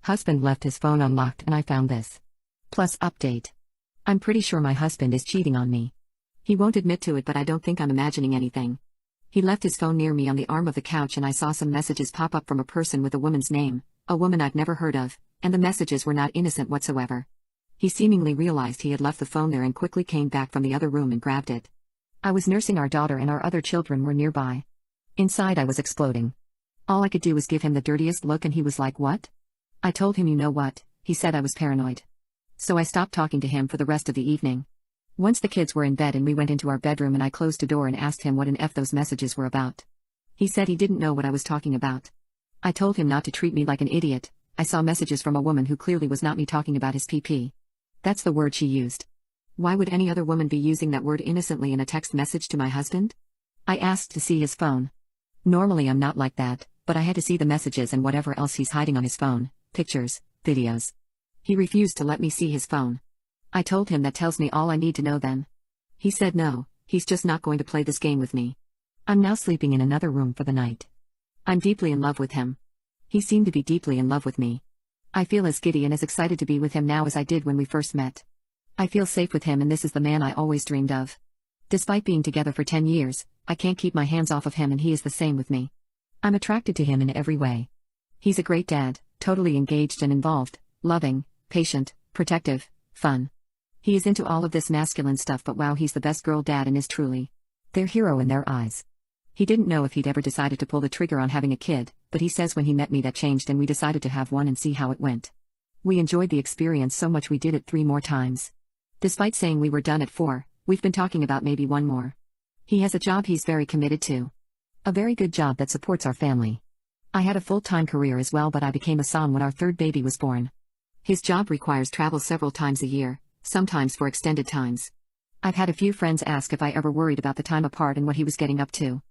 Husband left his phone unlocked and I found this. Plus update. I'm pretty sure my husband is cheating on me. He won't admit to it, but I don't think I'm imagining anything. He left his phone near me on the arm of the couch and I saw some messages pop up from a person with a woman's name, a woman I've never heard of, and the messages were not innocent whatsoever. He seemingly realized he had left the phone there and quickly came back from the other room and grabbed it. I was nursing our daughter and our other children were nearby. Inside I was exploding. All I could do was give him the dirtiest look and he was like, "What?" I told him, "You know what?" He said I was paranoid. So I stopped talking to him for the rest of the evening. Once the kids were in bed and we went into our bedroom and I closed the door and asked him what in F those messages were about. He said he didn't know what I was talking about. I told him not to treat me like an idiot. I saw messages from a woman who clearly was not me talking about his PP. That's the word she used. Why would any other woman be using that word innocently in a text message to my husband? I asked to see his phone. Normally I'm not like that, but I had to see the messages and whatever else he's hiding on his phone, pictures, videos. He refused to let me see his phone. I told him that tells me all I need to know then. He said no, he's just not going to play this game with me. I'm now sleeping in another room for the night. I'm deeply in love with him. He seemed to be deeply in love with me. I feel as giddy and as excited to be with him now as I did when we first met. I feel safe with him and this is the man I always dreamed of. Despite being together for 10 years, I can't keep my hands off of him and he is the same with me. I'm attracted to him in every way. He's a great dad, totally engaged and involved, loving, patient, protective, fun. He is into all of this masculine stuff, but wow, he's the best girl dad and is truly their hero in their eyes. He didn't know if he'd ever decided to pull the trigger on having a kid, but he says when he met me that changed and we decided to have one and see how it went. We enjoyed the experience so much we did it 3 more times. Despite saying we were done at 4, we've been talking about maybe 1 more. He has a job he's very committed to. A very good job that supports our family. I had a full-time career as well, but I became a son when our 3rd baby was born. His job requires travel several times a year, sometimes for extended times. I've had a few friends ask if I ever worried about the time apart and what he was getting up to.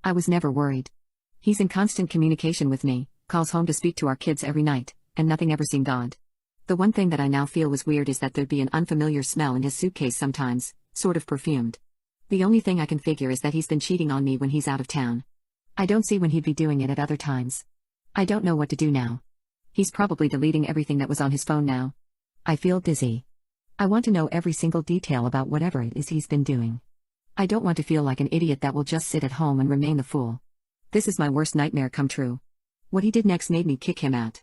I was never worried. He's in constant communication with me, calls home to speak to our kids every night, and nothing ever seemed odd. The one thing that I now feel was weird is that there'd be an unfamiliar smell in his suitcase sometimes, sort of perfumed. The only thing I can figure is that he's been cheating on me when he's out of town. I don't see when he'd be doing it at other times. I don't know what to do now. He's probably deleting everything that was on his phone now. I feel dizzy. I want to know every single detail about whatever it is he's been doing. I don't want to feel like an idiot that will just sit at home and remain the fool. This is my worst nightmare come true. What he did next made me kick him out.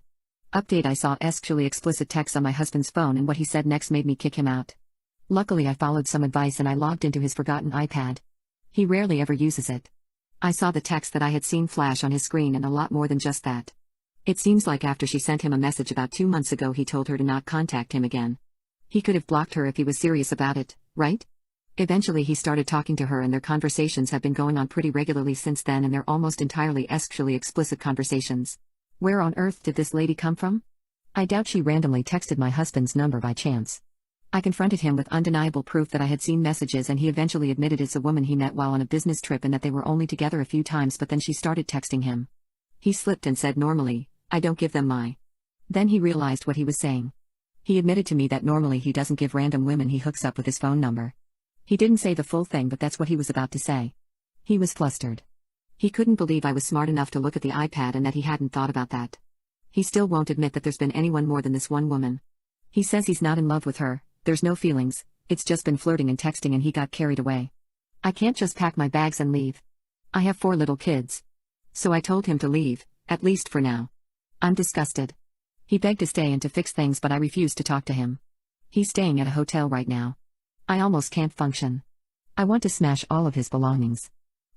Update: I saw sexually explicit texts on my husband's phone and what he said next made me kick him out. Luckily I followed some advice and I logged into his forgotten iPad. He rarely ever uses it. I saw the text that I had seen flash on his screen and a lot more than just that. It seems like after she sent him a message about 2 months ago he told her to not contact him again. He could have blocked her if he was serious about it, right? Eventually he started talking to her and their conversations have been going on pretty regularly since then and they're almost entirely sexually explicit conversations. Where on earth did this lady come from? I doubt she randomly texted my husband's number by chance. I confronted him with undeniable proof that I had seen messages and he eventually admitted it's a woman he met while on a business trip and that they were only together a few times, but then she started texting him. He slipped and said normally, "I don't give them my." Then he realized what he was saying. He admitted to me that normally he doesn't give random women he hooks up with his phone number. He didn't say the full thing, but that's what he was about to say. He was flustered. He couldn't believe I was smart enough to look at the iPad and that he hadn't thought about that. He still won't admit that there's been anyone more than this one woman. He says he's not in love with her, there's no feelings, it's just been flirting and texting and he got carried away. I can't just pack my bags and leave. I have 4 little kids. So I told him to leave, at least for now. I'm disgusted. He begged to stay and to fix things, but I refused to talk to him. He's staying at a hotel right now. I almost can't function. I want to smash all of his belongings.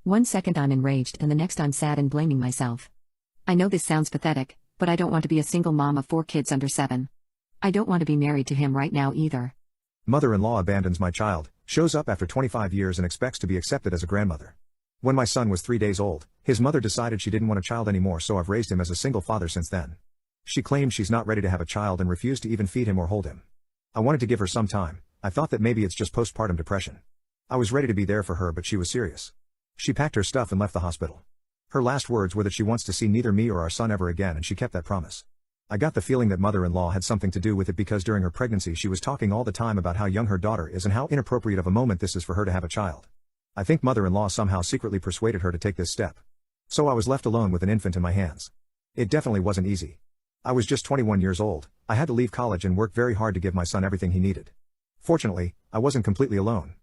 1 second I'm enraged and the next I'm sad and blaming myself. I know this sounds pathetic, but I don't want to be a single mom of 4 kids under 7. I don't want to be married to him right now either. Mother-in-law abandons my child, shows up after 25 years and expects to be accepted as a grandmother. When my son was 3 days old, his mother decided she didn't want a child anymore, so I've raised him as a single father since then. She claims she's not ready to have a child and refused to even feed him or hold him. I wanted to give her some time. I thought that maybe it's just postpartum depression. I was ready to be there for her, but she was serious. She packed her stuff and left the hospital. Her last words were that she wants to see neither me or our son ever again, and she kept that promise. I got the feeling that mother-in-law had something to do with it because during her pregnancy she was talking all the time about how young her daughter is and how inappropriate of a moment this is for her to have a child. I think mother-in-law somehow secretly persuaded her to take this step. So I was left alone with an infant in my hands. It definitely wasn't easy. I was just 21 years old. I had to leave college and work very hard to give my son everything he needed. Fortunately, I wasn't completely alone.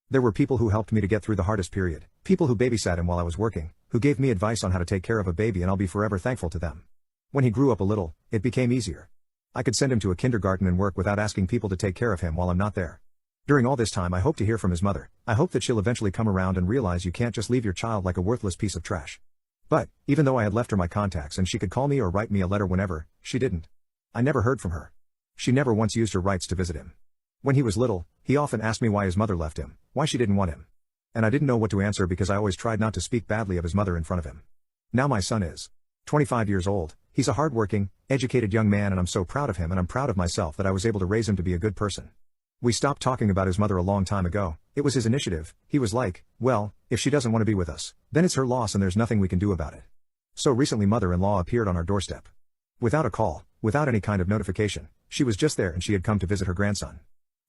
There were people who helped me to get through the hardest period, people who babysat him while I was working, who gave me advice on how to take care of a baby, and I'll be forever thankful to them. When he grew up a little, it became easier. I could send him to a kindergarten and work without asking people to take care of him while I'm not there. During all this time I hope to hear from his mother. I hope that she'll eventually come around and realize you can't just leave your child like a worthless piece of trash. But, even though I had left her my contacts and she could call me or write me a letter whenever, she didn't. I never heard from her. She never once used her rights to visit him. When he was little, he often asked me why his mother left him, why she didn't want him. And I didn't know what to answer because I always tried not to speak badly of his mother in front of him. Now my son is 25 years old, he's a hardworking, educated young man, and I'm so proud of him, and I'm proud of myself that I was able to raise him to be a good person. We stopped talking about his mother a long time ago. It was his initiative. He was like, well, if she doesn't want to be with us, then it's her loss and there's nothing we can do about it. So recently mother-in-law appeared on our doorstep. Without a call, without any kind of notification, she was just there and she had come to visit her grandson.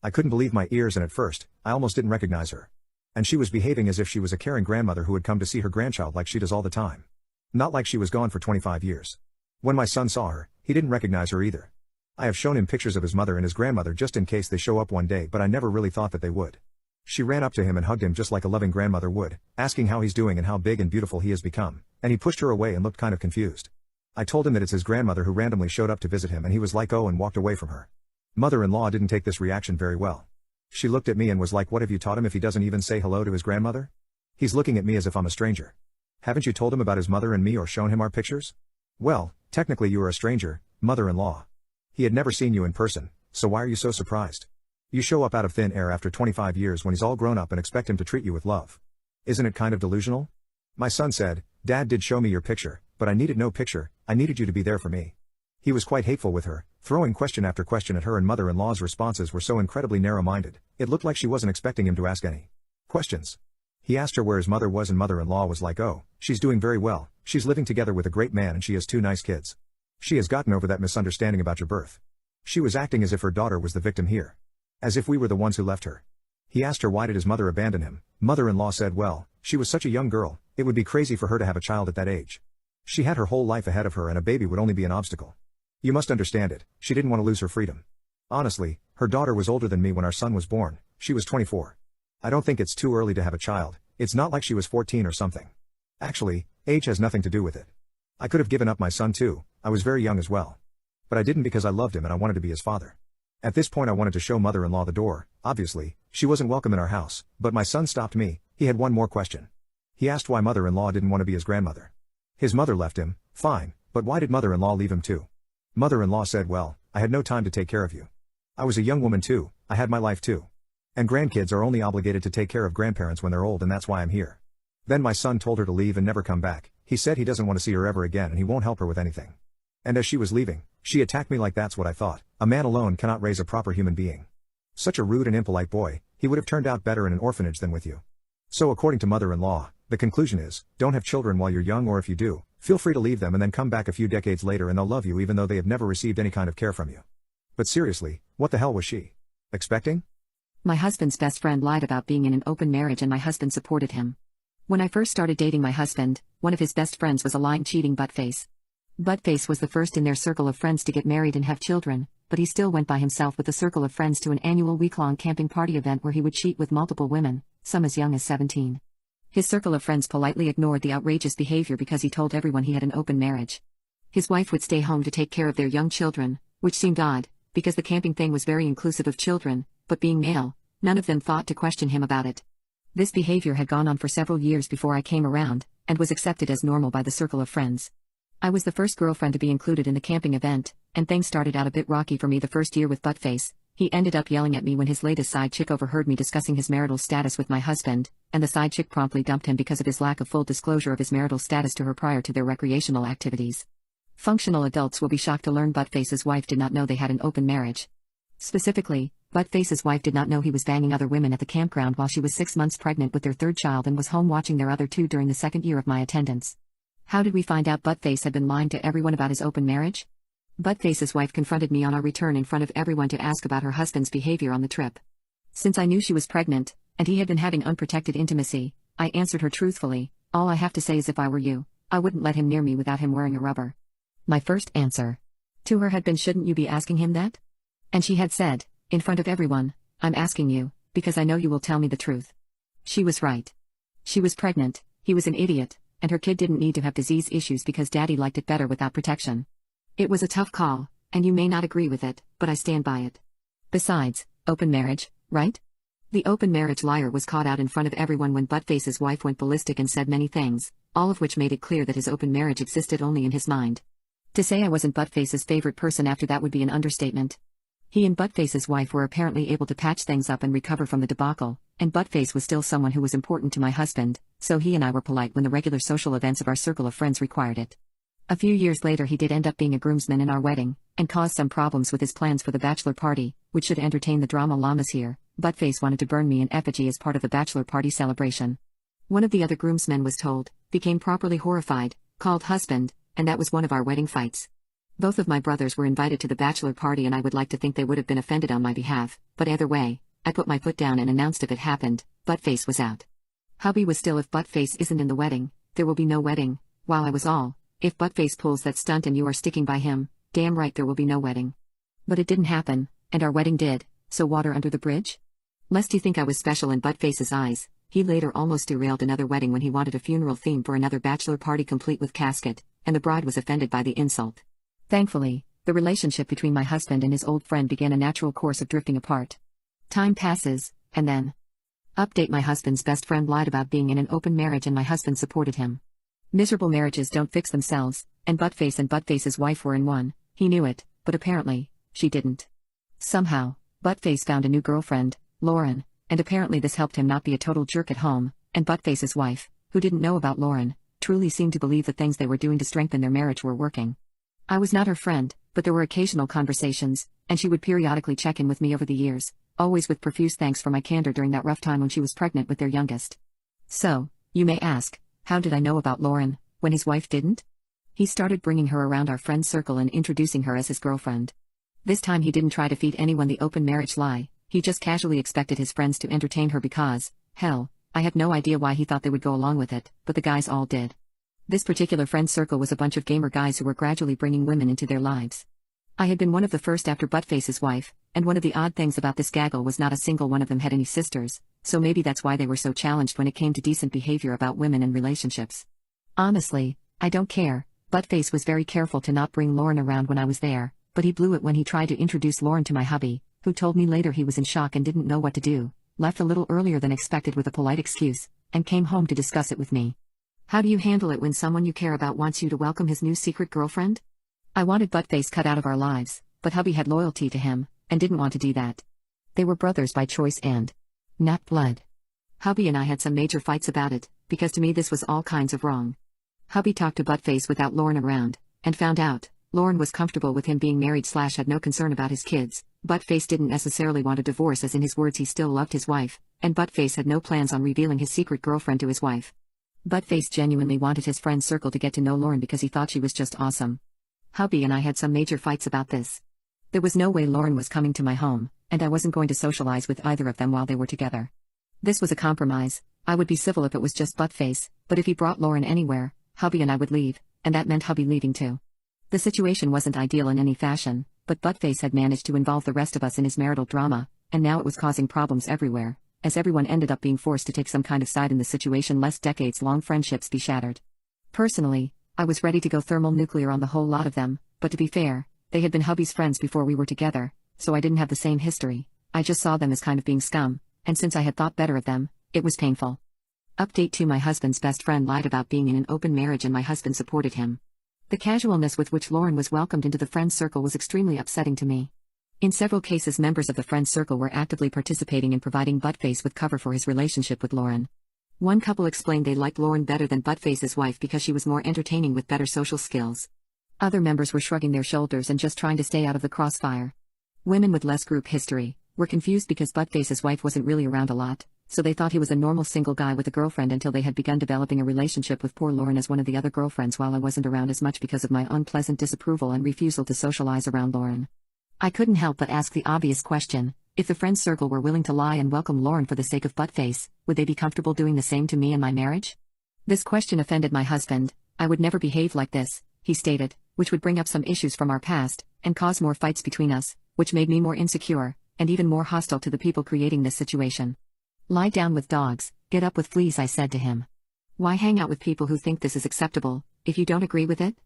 I couldn't believe my ears, and at first, I almost didn't recognize her. And she was behaving as if she was a caring grandmother who had come to see her grandchild like she does all the time. Not like she was gone for 25 years. When my son saw her, he didn't recognize her either. I have shown him pictures of his mother and his grandmother just in case they show up one day, but I never really thought that they would. She ran up to him and hugged him just like a loving grandmother would, asking how he's doing and how big and beautiful he has become, and he pushed her away and looked kind of confused. I told him that it's his grandmother who randomly showed up to visit him, and he was like, oh, and walked away from her. Mother-in-law didn't take this reaction very well. She looked at me and was like, what have you taught him if he doesn't even say hello to his grandmother? He's looking at me as if I'm a stranger. Haven't you told him about his mother and me or shown him our pictures? Well, technically you are a stranger, mother-in-law. He had never seen you in person, so why are you so surprised? You show up out of thin air after 25 years when he's all grown up and expect him to treat you with love. Isn't it kind of delusional? My son said, Dad did show me your picture, but I needed no picture, I needed you to be there for me. He was quite hateful with her, throwing question after question at her, and mother-in-law's responses were so incredibly narrow-minded, it looked like she wasn't expecting him to ask any questions. He asked her where his mother was and mother-in-law was like, oh, she's doing very well, she's living together with a great man and she has 2 nice kids. She has gotten over that misunderstanding about your birth. She was acting as if her daughter was the victim here. As if we were the ones who left her. He asked her why did his mother abandon him. Mother-in-law said, well, she was such a young girl, it would be crazy for her to have a child at that age. She had her whole life ahead of her and a baby would only be an obstacle. You must understand it, she didn't want to lose her freedom. Honestly, her daughter was older than me when our son was born, she was 24. I don't think it's too early to have a child, it's not like she was 14 or something. Actually, age has nothing to do with it. I could have given up my son too, I was very young as well. But I didn't because I loved him and I wanted to be his father. At this point I wanted to show mother-in-law the door. Obviously, she wasn't welcome in our house, but my son stopped me. He had one more question. He asked why mother-in-law didn't want to be his grandmother. His mother left him, fine, but why did mother-in-law leave him too? Mother-in-law said, well, I had no time to take care of you. I was a young woman too, I had my life too. And grandkids are only obligated to take care of grandparents when they're old, and that's why I'm here. Then my son told her to leave and never come back. He said he doesn't want to see her ever again and he won't help her with anything. And as she was leaving, she attacked me like that's what I thought. A man alone cannot raise a proper human being. Such a rude and impolite boy, he would have turned out better in an orphanage than with you. So according to mother-in-law, the conclusion is, don't have children while you're young, or if you do, feel free to leave them and then come back a few decades later and they'll love you even though they have never received any kind of care from you. But seriously, what the hell was she expecting? My husband's best friend lied about being in an open marriage and my husband supported him. When I first started dating my husband, one of his best friends was a lying, cheating buttface. Buttface was the first in their circle of friends to get married and have children, but he still went by himself with a circle of friends to an annual week-long camping party event where he would cheat with multiple women, some as young as 17. His circle of friends politely ignored the outrageous behavior because he told everyone he had an open marriage. His wife would stay home to take care of their young children, which seemed odd, because the camping thing was very inclusive of children, but being male, none of them thought to question him about it. This behavior had gone on for several years before I came around, and was accepted as normal by the circle of friends. I was the first girlfriend to be included in the camping event, and things started out a bit rocky for me the first year with Buttface. He ended up yelling at me when his latest side chick overheard me discussing his marital status with my husband, and the side chick promptly dumped him because of his lack of full disclosure of his marital status to her prior to their recreational activities. Functional adults will be shocked to learn Buttface's wife did not know they had an open marriage. Specifically, Buttface's wife did not know he was banging other women at the campground while she was 6 months pregnant with their third child and was home watching their other 2 during the second year of my attendance. How did we find out Buttface had been lying to everyone about his open marriage? Buttface's wife confronted me on our return in front of everyone to ask about her husband's behavior on the trip. Since I knew she was pregnant, and he had been having unprotected intimacy, I answered her truthfully, all I have to say is if I were you, I wouldn't let him near me without him wearing a rubber. My first answer. To her had been, "Shouldn't you be asking him that?" And she had said, in front of everyone, "I'm asking you, because I know you will tell me the truth." She was right. She was pregnant, he was an idiot, and her kid didn't need to have disease issues because daddy liked it better without protection. It was a tough call, and you may not agree with it, but I stand by it. Besides, open marriage, right? The open marriage liar was caught out in front of everyone when Buttface's wife went ballistic and said many things, all of which made it clear that his open marriage existed only in his mind. To say I wasn't Buttface's favorite person after that would be an understatement. He and Buttface's wife were apparently able to patch things up and recover from the debacle, and Buttface was still someone who was important to my husband, so he and I were polite when the regular social events of our circle of friends required it. A few years later he did end up being a groomsman in our wedding, and caused some problems with his plans for the bachelor party, which should entertain the drama llamas here. Buttface wanted to burn me in effigy as part of the bachelor party celebration. One of the other groomsmen was told, became properly horrified, called husband, and that was one of our wedding fights. Both of my brothers were invited to the bachelor party and I would like to think they would have been offended on my behalf, but either way, I put my foot down and announced if it happened, Buttface was out. Hubby was still, "If Buttface isn't in the wedding, there will be no wedding," while I was all, "If Buttface pulls that stunt and you are sticking by him, damn right there will be no wedding." But it didn't happen, and our wedding did, so water under the bridge? Lest you think I was special in Buttface's eyes, he later almost derailed another wedding when he wanted a funeral theme for another bachelor party complete with casket, and the bride was offended by the insult. Thankfully, the relationship between my husband and his old friend began a natural course of drifting apart. Time passes, and then. Update: my husband's best friend lied about being in an open marriage and my husband supported him. Miserable marriages don't fix themselves, and Buttface's wife were in one. He knew it, but apparently, she didn't. Somehow, Buttface found a new girlfriend, Lauren, and apparently this helped him not be a total jerk at home, and Buttface's wife, who didn't know about Lauren, truly seemed to believe the things they were doing to strengthen their marriage were working. I was not her friend, but there were occasional conversations, and she would periodically check in with me over the years, always with profuse thanks for my candor during that rough time when she was pregnant with their youngest. So, you may ask, how did I know about Lauren, when his wife didn't? He started bringing her around our friend circle and introducing her as his girlfriend. This time he didn't try to feed anyone the open marriage lie, he just casually expected his friends to entertain her because, hell, I have no idea why he thought they would go along with it, but the guys all did. This particular friend circle was a bunch of gamer guys who were gradually bringing women into their lives. I had been one of the first after Buttface's wife, and one of the odd things about this gaggle was not a single one of them had any sisters, so maybe that's why they were so challenged when it came to decent behavior about women and relationships. Honestly, I don't care. Buttface was very careful to not bring Lauren around when I was there, but he blew it when he tried to introduce Lauren to my hubby, who told me later he was in shock and didn't know what to do, left a little earlier than expected with a polite excuse, and came home to discuss it with me. How do you handle it when someone you care about wants you to welcome his new secret girlfriend? I wanted Buttface cut out of our lives, but hubby had loyalty to him, and didn't want to do that. They were brothers by choice and not blood. Hubby and I had some major fights about it, because to me this was all kinds of wrong. Hubby talked to Buttface without Lauren around, and found out Lauren was comfortable with him being married / had no concern about his kids. Buttface didn't necessarily want a divorce, as in his words he still loved his wife, and Buttface had no plans on revealing his secret girlfriend to his wife. Buttface genuinely wanted his friend circle to get to know Lauren because he thought she was just awesome. Hubby and I had some major fights about this. There was no way Lauren was coming to my home, and I wasn't going to socialize with either of them while they were together. This was a compromise. I would be civil if it was just Buttface, but if he brought Lauren anywhere, hubby and I would leave, and that meant hubby leaving too. The situation wasn't ideal in any fashion, but Buttface had managed to involve the rest of us in his marital drama, and now it was causing problems everywhere, as everyone ended up being forced to take some kind of side in the situation lest decades-long friendships be shattered. Personally, I was ready to go thermonuclear on the whole lot of them, but to be fair, they had been hubby's friends before we were together, so I didn't have the same history. I just saw them as kind of being scum, and since I had thought better of them, it was painful. Update 2: my husband's best friend lied about being in an open marriage and my husband supported him. The casualness with which Lauren was welcomed into the friend circle was extremely upsetting to me. In several cases, members of the friend circle were actively participating in providing Buttface with cover for his relationship with Lauren. One couple explained they liked Lauren better than Buttface's wife because she was more entertaining with better social skills. Other members were shrugging their shoulders and just trying to stay out of the crossfire. Women with less group history were confused because Buttface's wife wasn't really around a lot, so they thought he was a normal single guy with a girlfriend until they had begun developing a relationship with poor Lauren as one of the other girlfriends while I wasn't around as much because of my unpleasant disapproval and refusal to socialize around Lauren. I couldn't help but ask the obvious question: if the friend circle were willing to lie and welcome Lauren for the sake of Buttface, would they be comfortable doing the same to me and my marriage? This question offended my husband. I would never behave like this, he stated, which would bring up some issues from our past, and cause more fights between us, which made me more insecure, and even more hostile to the people creating this situation. Lie down with dogs, get up with fleas, I said to him. Why hang out with people who think this is acceptable, if you don't agree with it?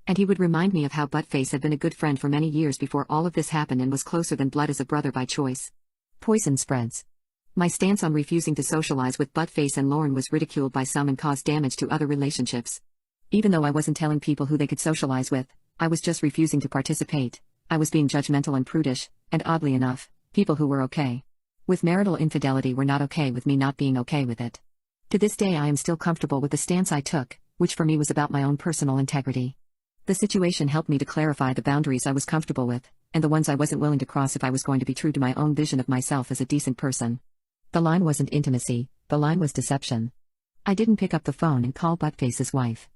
And he would remind me of how Buttface had been a good friend for many years before all of this happened and was closer than blood as a brother by choice. Poison spreads. My stance on refusing to socialize with Buttface and Lauren was ridiculed by some and caused damage to other relationships. Even though I wasn't telling people who they could socialize with, I was just refusing to participate. I was being judgmental and prudish, and oddly enough, people who were okay with marital infidelity were not okay with me not being okay with it. To this day I am still comfortable with the stance I took, which for me was about my own personal integrity. The situation helped me to clarify the boundaries I was comfortable with, and the ones I wasn't willing to cross if I was going to be true to my own vision of myself as a decent person. The line wasn't intimacy, the line was deception. I didn't pick up the phone and call Buttface's wife.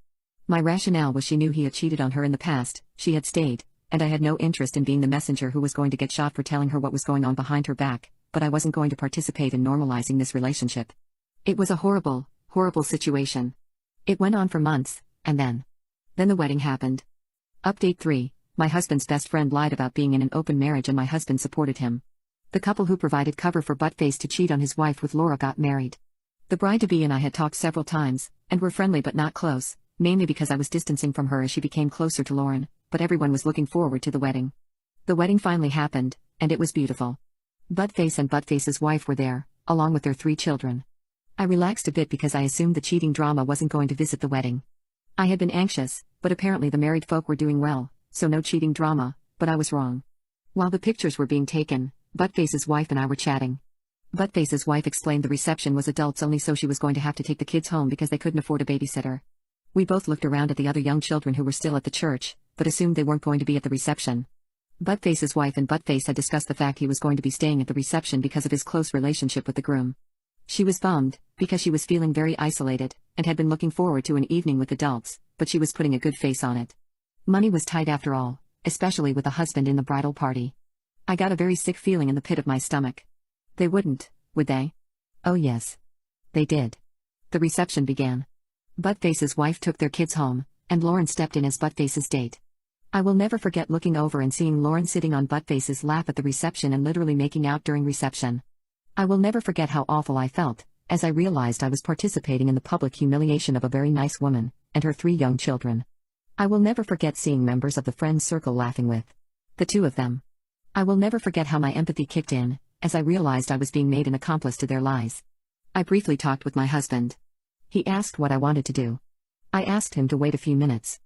My rationale was she knew he had cheated on her in the past, she had stayed, and I had no interest in being the messenger who was going to get shot for telling her what was going on behind her back, but I wasn't going to participate in normalizing this relationship. It was a horrible, horrible situation. It went on for months, and then the wedding happened. Update 3. My husband's best friend lied about being in an open marriage and my husband supported him. The couple who provided cover for Buttface to cheat on his wife with Laura got married. The bride-to-be and I had talked several times, and were friendly but not close, mainly because I was distancing from her as she became closer to Lauren, but everyone was looking forward to the wedding. The wedding finally happened, and it was beautiful. Buttface and Buttface's wife were there, along with their 3 children. I relaxed a bit because I assumed the cheating drama wasn't going to visit the wedding. I had been anxious, but apparently the married folk were doing well, so no cheating drama, but I was wrong. While the pictures were being taken, Buttface's wife and I were chatting. Buttface's wife explained the reception was adults only, so she was going to have to take the kids home because they couldn't afford a babysitter. We both looked around at the other young children who were still at the church, but assumed they weren't going to be at the reception. Buttface's wife and Buttface had discussed the fact he was going to be staying at the reception because of his close relationship with the groom. She was bummed, because she was feeling very isolated, and had been looking forward to an evening with adults, but she was putting a good face on it. Money was tight after all, especially with a husband in the bridal party. I got a very sick feeling in the pit of my stomach. They wouldn't, would they? Oh yes. They did. The reception began. Buttface's wife took their kids home, and Lauren stepped in as Buttface's date. I will never forget looking over and seeing Lauren sitting on Buttface's lap at the reception and literally making out during reception. I will never forget how awful I felt, as I realized I was participating in the public humiliation of a very nice woman, and her 3 young children. I will never forget seeing members of the friends circle laughing with the 2 of them. I will never forget how my empathy kicked in, as I realized I was being made an accomplice to their lies. I briefly talked with my husband. He asked what I wanted to do. I asked him to wait a few minutes.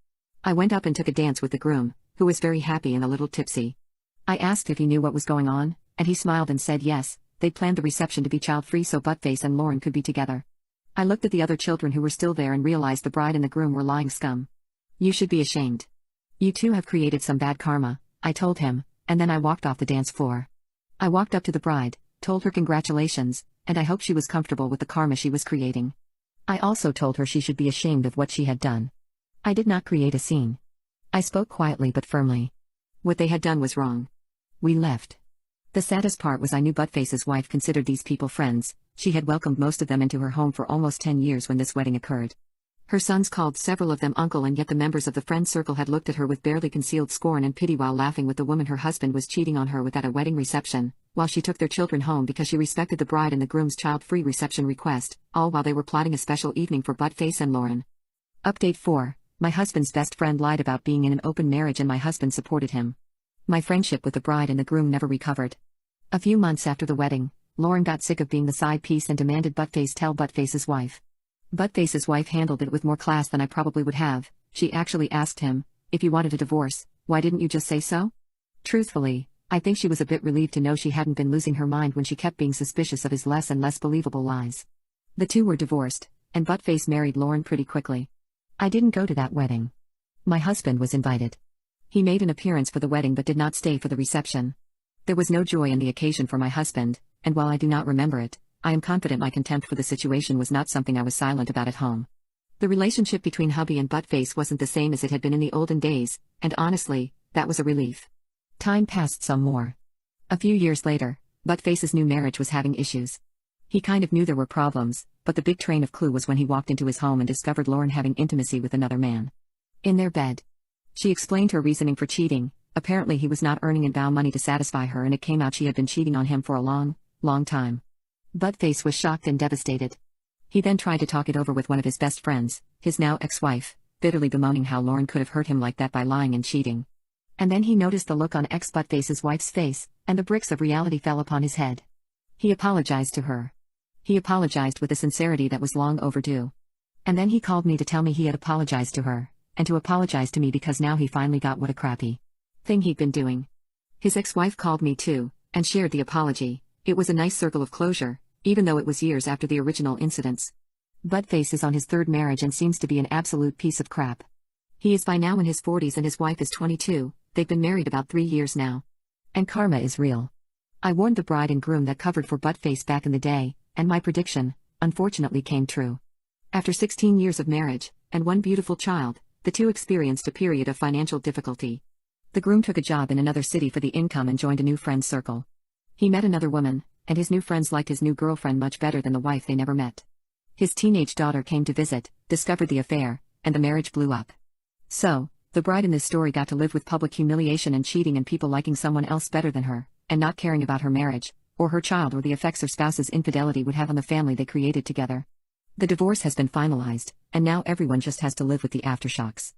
I went up and took a dance with the groom, who was very happy and a little tipsy. I asked if he knew what was going on, and he smiled and said yes, they'd planned the reception to be child-free so Buttface and Lauren could be together. I looked at the other children who were still there and realized the bride and the groom were lying scum. You should be ashamed. You 2 have created some bad karma, I told him, and then I walked off the dance floor. I walked up to the bride, told her congratulations, and I hoped she was comfortable with the karma she was creating. I also told her she should be ashamed of what she had done. I did not create a scene. I spoke quietly but firmly. What they had done was wrong. We left. The saddest part was I knew Buttface's wife considered these people friends. She had welcomed most of them into her home for almost 10 years when this wedding occurred. Her sons called several of them uncle, and yet the members of the friend circle had looked at her with barely concealed scorn and pity while laughing with the woman her husband was cheating on her with at a wedding reception, while she took their children home because she respected the bride and the groom's child-free reception request, all while they were plotting a special evening for Buttface and Lauren. Update 4. My husband's best friend lied about being in an open marriage and my husband supported him. My friendship with the bride and the groom never recovered. A few months after the wedding, Lauren got sick of being the side piece and demanded Buttface tell Buttface's wife. Buttface's wife handled it with more class than I probably would have. She actually asked him, if you wanted a divorce, why didn't you just say so? Truthfully, I think she was a bit relieved to know she hadn't been losing her mind when she kept being suspicious of his less and less believable lies. The 2 were divorced, and Buttface married Lauren pretty quickly. I didn't go to that wedding. My husband was invited. He made an appearance for the wedding but did not stay for the reception. There was no joy in the occasion for my husband, and while I do not remember it, I am confident my contempt for the situation was not something I was silent about at home. The relationship between hubby and Buttface wasn't the same as it had been in the olden days, and honestly, that was a relief. Time passed some more. A few years later, Buttface's new marriage was having issues. He kind of knew there were problems, but the big train of clue was when he walked into his home and discovered Lauren having intimacy with another man. In their bed. She explained her reasoning for cheating, Apparently he was not earning inbound money to satisfy her, and it came out she had been cheating on him for a long, long time. Buttface was shocked and devastated. He then tried to talk it over with one of his best friends, his now ex-wife, bitterly bemoaning how Lauren could have hurt him like that by lying and cheating. And then he noticed the look on ex-Buttface's wife's face, and the bricks of reality fell upon his head. He apologized to her. He apologized with a sincerity that was long overdue. And then he called me to tell me he had apologized to her, and to apologize to me because now he finally got what a crappy thing he'd been doing. His ex-wife called me too, and shared the apology. It was a nice circle of closure, even though it was years after the original incidents. Buttface is on his third marriage and seems to be an absolute piece of crap. He is by now in his 40s and his wife is 22, they've been married about 3 years now. And karma is real. I warned the bride and groom that covered for Buttface back in the day, and my prediction, unfortunately, came true. After 16 years of marriage, and one beautiful child, the two experienced a period of financial difficulty. The groom took a job in another city for the income and joined a new friend circle. He met another woman, and his new friends liked his new girlfriend much better than the wife they never met. His teenage daughter came to visit, discovered the affair, and the marriage blew up. So, the bride in this story got to live with public humiliation and cheating and people liking someone else better than her, and not caring about her marriage, or her child, or the effects her spouse's infidelity would have on the family they created together. The divorce has been finalized, and now everyone just has to live with the aftershocks.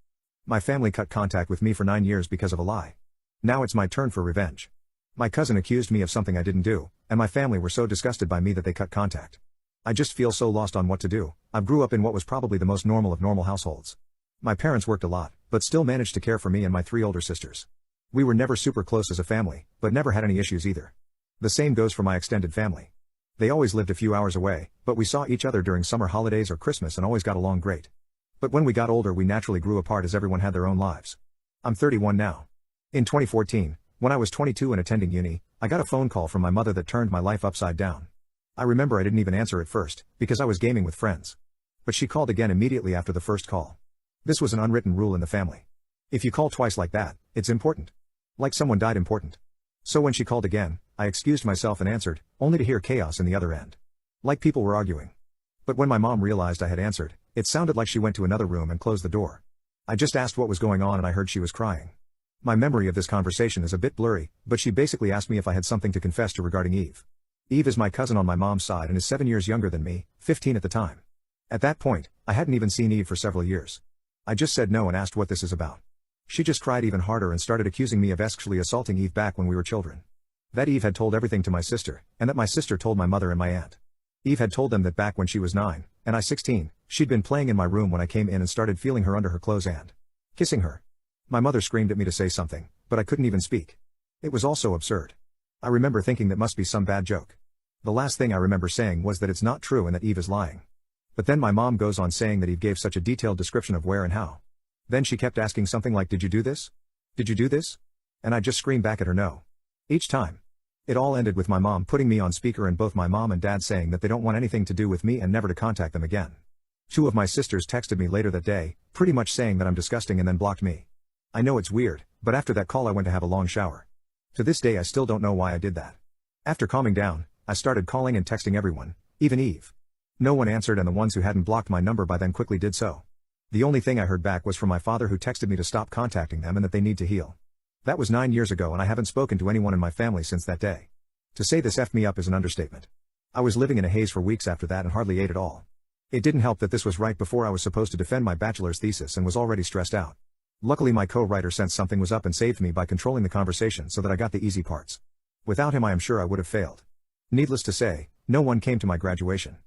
My family cut contact with me for 9 years because of a lie. Now it's my turn for revenge. My cousin accused me of something I didn't do, and my family were so disgusted by me that they cut contact. I just feel so lost on what to do. I grew up in what was probably the most normal of normal households. My parents worked a lot, but still managed to care for me and my 3 older sisters. We were never super close as a family, but never had any issues either. The same goes for my extended family. They always lived a few hours away, but we saw each other during summer holidays or Christmas and always got along great. But when we got older, we naturally grew apart as everyone had their own lives. I'm 31 now. In 2014, when I was 22 and attending uni, I got a phone call from my mother that turned my life upside down. I remember I didn't even answer at first, because I was gaming with friends. But she called again immediately after the first call. This was an unwritten rule in the family. If you call twice like that, it's important. Like someone died important. So when she called again, I excused myself and answered, only to hear chaos in the other end. Like people were arguing. But when my mom realized I had answered, it sounded like she went to another room and closed the door. I just asked what was going on and I heard she was crying. My memory of this conversation is a bit blurry, but she basically asked me if I had something to confess to regarding Eve. Eve is my cousin on my mom's side and is 7 years younger than me, 15 at the time. At that point, I hadn't even seen Eve for several years. I just said no and asked what this is about. She just cried even harder and started accusing me of sexually assaulting Eve back when we were children. That Eve had told everything to my sister, and that my sister told my mother and my aunt. Eve had told them that back when she was 9, and I 16, she'd been playing in my room when I came in and started feeling her under her clothes and kissing her. My mother screamed at me to say something, but I couldn't even speak. It was all so absurd. I remember thinking that must be some bad joke. The last thing I remember saying was that it's not true and that Eve is lying. But then my mom goes on saying that Eve gave such a detailed description of where and how. Then she kept asking something like, "Did you do this? Did you do this?" And I just screamed back at her no. Each time. It all ended with my mom putting me on speaker and both my mom and dad saying that they don't want anything to do with me and never to contact them again. 2 of my sisters texted me later that day, pretty much saying that I'm disgusting and then blocked me. I know it's weird, but after that call I went to have a long shower. To this day I still don't know why I did that. After calming down, I started calling and texting everyone, even Eve. No one answered and the ones who hadn't blocked my number by then quickly did so. The only thing I heard back was from my father who texted me to stop contacting them and that they need to heal. That was 9 years ago and I haven't spoken to anyone in my family since that day. To say this effed me up is an understatement. I was living in a haze for weeks after that and hardly ate at all. It didn't help that this was right before I was supposed to defend my bachelor's thesis and was already stressed out. Luckily my co-writer sensed something was up and saved me by controlling the conversation so that I got the easy parts. Without him I am sure I would have failed. Needless to say, no one came to my graduation.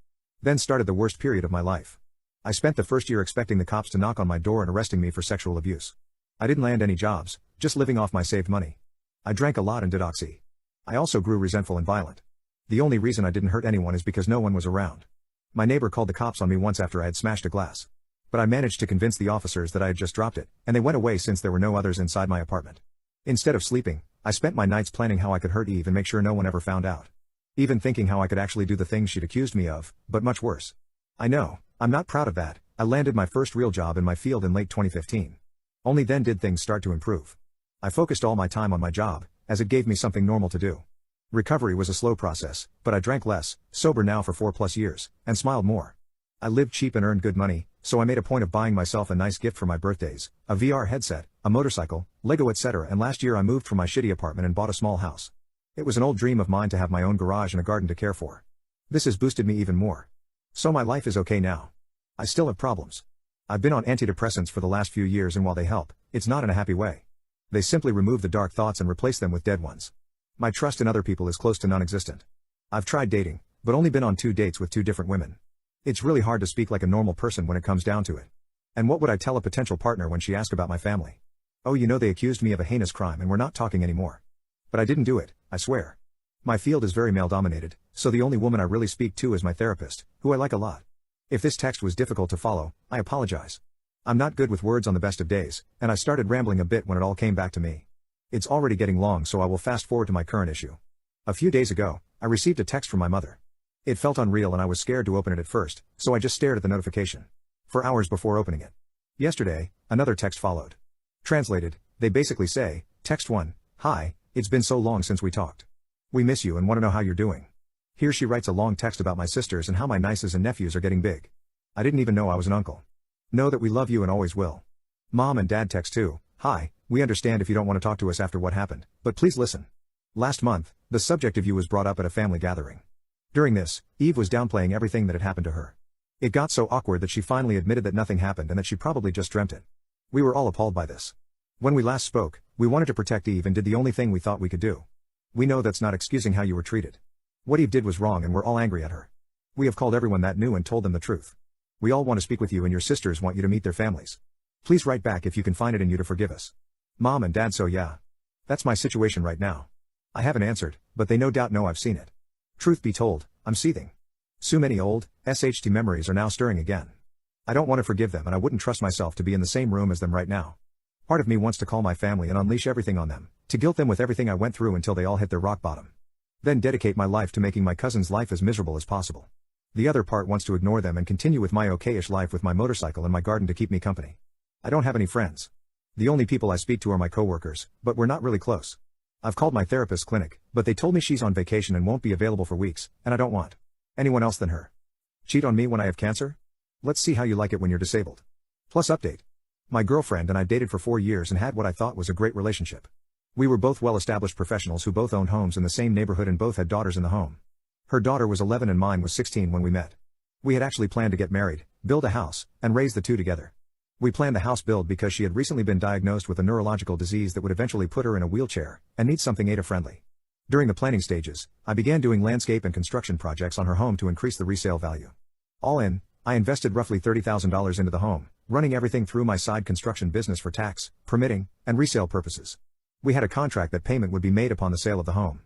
Then started the worst period of my life. I spent the first year expecting the cops to knock on my door and arresting me for sexual abuse. I didn't land any jobs, just living off my saved money. I drank a lot and did oxy. I also grew resentful and violent. The only reason I didn't hurt anyone is because no one was around. My neighbor called the cops on me once after I had smashed a glass. But I managed to convince the officers that I had just dropped it, and they went away since there were no others inside my apartment. Instead of sleeping, I spent my nights planning how I could hurt Eve and make sure no one ever found out. Even thinking how I could actually do the things she'd accused me of, but much worse. I know, I'm not proud of that. I landed my first real job in my field in late 2015. Only then did things start to improve. I focused all my time on my job, as it gave me something normal to do. Recovery was a slow process, but I drank less, sober now for 4+ years, and smiled more. I lived cheap and earned good money, so I made a point of buying myself a nice gift for my birthdays, a VR headset, a motorcycle, Lego etc. And last year I moved from my shitty apartment and bought a small house. It was an old dream of mine to have my own garage and a garden to care for. This has boosted me even more. So my life is okay now. I still have problems. I've been on antidepressants for the last few years, and while they help, it's not in a happy way. They simply remove the dark thoughts and replace them with dead ones. My trust in other people is close to non-existent. I've tried dating, but only been on 2 dates with 2 different women. It's really hard to speak like a normal person when it comes down to it. And what would I tell a potential partner when she asked about my family? Oh, they accused me of a heinous crime and we're not talking anymore. But I didn't do it, I swear. My field is very male-dominated, so the only woman I really speak to is my therapist, who I like a lot. If this text was difficult to follow, I apologize. I'm not good with words on the best of days, and I started rambling a bit when it all came back to me. It's already getting long, so I will fast forward to my current issue. A few days ago, I received a text from my mother. It felt unreal and I was scared to open it at first, so I just stared at the notification. For hours before opening it. Yesterday, another text followed. Translated, they basically say, Text 1, Hi, it's been so long since we talked. We miss you and want to know how you're doing. Here she writes a long text about my sisters and how my nieces and nephews are getting big. I didn't even know I was an uncle. Know that we love you and always will. Mom and Dad text too, Hi, we understand if you don't want to talk to us after what happened, but please listen. Last month, the subject of you was brought up at a family gathering. During this, Eve was downplaying everything that had happened to her. It got so awkward that she finally admitted that nothing happened and that she probably just dreamt it. We were all appalled by this. When we last spoke, we wanted to protect Eve and did the only thing we thought we could do. We know that's not excusing how you were treated. What Eve did was wrong and we're all angry at her. We have called everyone that knew and told them the truth. We all want to speak with you and your sisters want you to meet their families. Please write back if you can find it in you to forgive us. Mom and Dad. So yeah. That's my situation right now. I haven't answered, but they no doubt know I've seen it. Truth be told, I'm seething. So many old, SHT memories are now stirring again. I don't want to forgive them and I wouldn't trust myself to be in the same room as them right now. Part of me wants to call my family and unleash everything on them, to guilt them with everything I went through until they all hit their rock bottom. Then dedicate my life to making my cousin's life as miserable as possible. The other part wants to ignore them and continue with my okay-ish life with my motorcycle and my garden to keep me company. I don't have any friends. The only people I speak to are my coworkers, but we're not really close. I've called my therapist's clinic, but they told me she's on vacation and won't be available for weeks, and I don't want anyone else than her. Cheat on me when I have cancer? Let's see how you like it when you're disabled. Plus update. My girlfriend and I dated for 4 years and had what I thought was a great relationship. We were both well-established professionals who both owned homes in the same neighborhood and both had daughters in the home. Her daughter was 11 and mine was 16 when we met. We had actually planned to get married, build a house, and raise the two together. We planned the house build because she had recently been diagnosed with a neurological disease that would eventually put her in a wheelchair, and needs something ATA-friendly. During the planning stages, I began doing landscape and construction projects on her home to increase the resale value. All in, I invested roughly $30,000 into the home, running everything through my side construction business for tax, permitting, and resale purposes. We had a contract that payment would be made upon the sale of the home.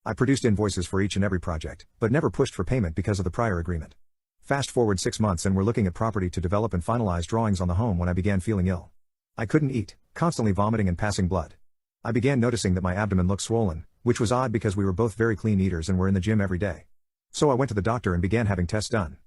I produced invoices for each and every project, but never pushed for payment because of the prior agreement. Fast forward 6 months and we're looking at property to develop and finalize drawings on the home when I began feeling ill. I couldn't eat, constantly vomiting and passing blood. I began noticing that my abdomen looked swollen, which was odd because we were both very clean eaters and were in the gym every day. So I went to the doctor and began having tests done.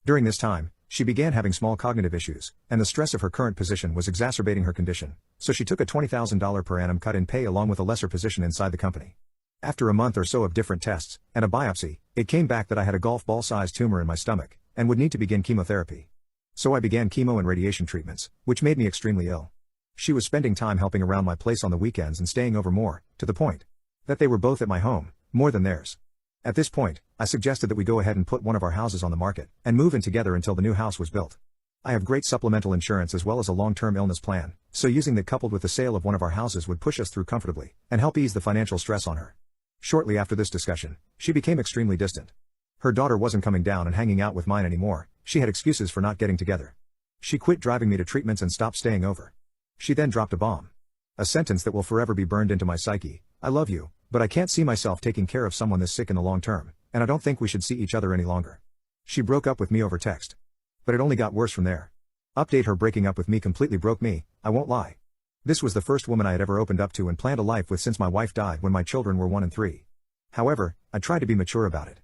During this time, she began having small cognitive issues, and the stress of her current position was exacerbating her condition, so she took a $20,000 per annum cut in pay along with a lesser position inside the company. After a month or so of different tests, and a biopsy, it came back that I had a golf ball-sized tumor in my stomach, and would need to begin chemotherapy. So I began chemo and radiation treatments, which made me extremely ill. She was spending time helping around my place on the weekends and staying over more, to the point that they were both at my home, more than theirs. At this point, I suggested that we go ahead and put one of our houses on the market, and move in together until the new house was built. I have great supplemental insurance as well as a long-term illness plan, so using that coupled with the sale of one of our houses would push us through comfortably, and help ease the financial stress on her. Shortly after this discussion, she became extremely distant. Her daughter wasn't coming down and hanging out with mine anymore, she had excuses for not getting together. She quit driving me to treatments and stopped staying over. She then dropped a bomb. A sentence that will forever be burned into my psyche: I love you, but I can't see myself taking care of someone this sick in the long term, and I don't think we should see each other any longer. She broke up with me over text. But it only got worse from there. Update: her breaking up with me completely broke me, I won't lie. This was the first woman I had ever opened up to and planned a life with since my wife died when my children were 1 and 3. However, I tried to be mature about it.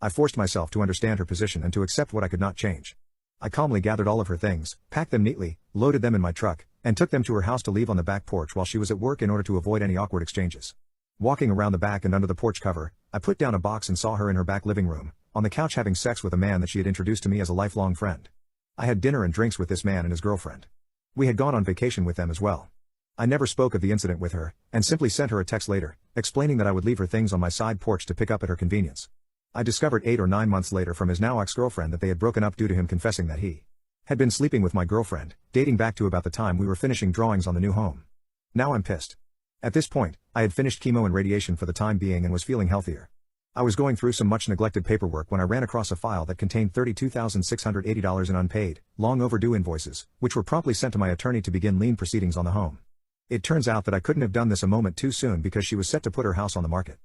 I forced myself to understand her position and to accept what I could not change. I calmly gathered all of her things, packed them neatly, loaded them in my truck, and took them to her house to leave on the back porch while she was at work in order to avoid any awkward exchanges. Walking around the back and under the porch cover, I put down a box and saw her in her back living room, on the couch having sex with a man that she had introduced to me as a lifelong friend. I had dinner and drinks with this man and his girlfriend. We had gone on vacation with them as well. I never spoke of the incident with her, and simply sent her a text later, explaining that I would leave her things on my side porch to pick up at her convenience. I discovered 8 or 9 months later from his now ex-girlfriend that they had broken up due to him confessing that he had been sleeping with my girlfriend, dating back to about the time we were finishing drawings on the new home. Now I'm pissed. At this point, I had finished chemo and radiation for the time being and was feeling healthier. I was going through some much neglected paperwork when I ran across a file that contained $32,680 in unpaid, long overdue invoices, which were promptly sent to my attorney to begin lien proceedings on the home. It turns out that I couldn't have done this a moment too soon because she was set to put her house on the market.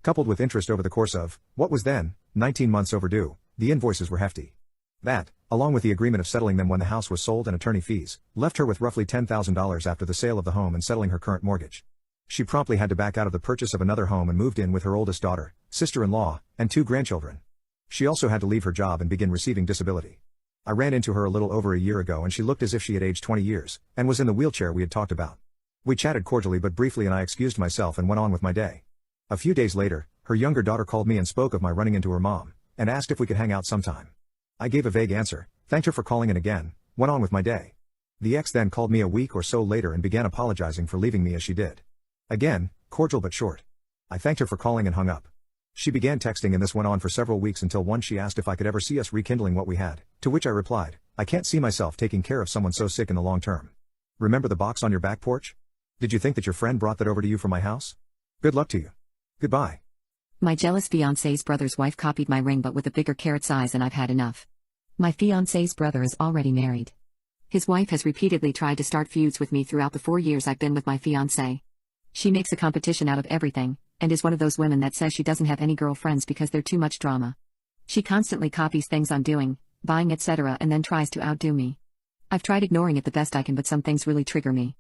Coupled with interest over the course of, what was then, 19 months overdue, the invoices were hefty. That, along with the agreement of settling them when the house was sold and attorney fees, left her with roughly $10,000 after the sale of the home and settling her current mortgage. She promptly had to back out of the purchase of another home and moved in with her oldest daughter, sister-in-law, and 2 grandchildren. She also had to leave her job and begin receiving disability. I ran into her a little over a year ago and she looked as if she had aged 20 years, and was in the wheelchair we had talked about. We chatted cordially but briefly and I excused myself and went on with my day. A few days later, her younger daughter called me and spoke of my running into her mom, and asked if we could hang out sometime. I gave a vague answer, thanked her for calling in again, went on with my day. The ex then called me a week or so later and began apologizing for leaving me as she did. Again, cordial but short. I thanked her for calling and hung up. She began texting and this went on for several weeks until once she asked if I could ever see us rekindling what we had, to which I replied, I can't see myself taking care of someone so sick in the long term. Remember the box on your back porch? Did you think that your friend brought that over to you from my house? Good luck to you. Goodbye. My jealous fiancé's brother's wife copied my ring but with a bigger carrot size and I've had enough. My fiancé's brother is already married. His wife has repeatedly tried to start feuds with me throughout the 4 years I've been with my fiancé. She makes a competition out of everything, and is one of those women that says she doesn't have any girlfriends because they're too much drama. She constantly copies things I'm doing, buying etc. and then tries to outdo me. I've tried ignoring it the best I can but some things really trigger me.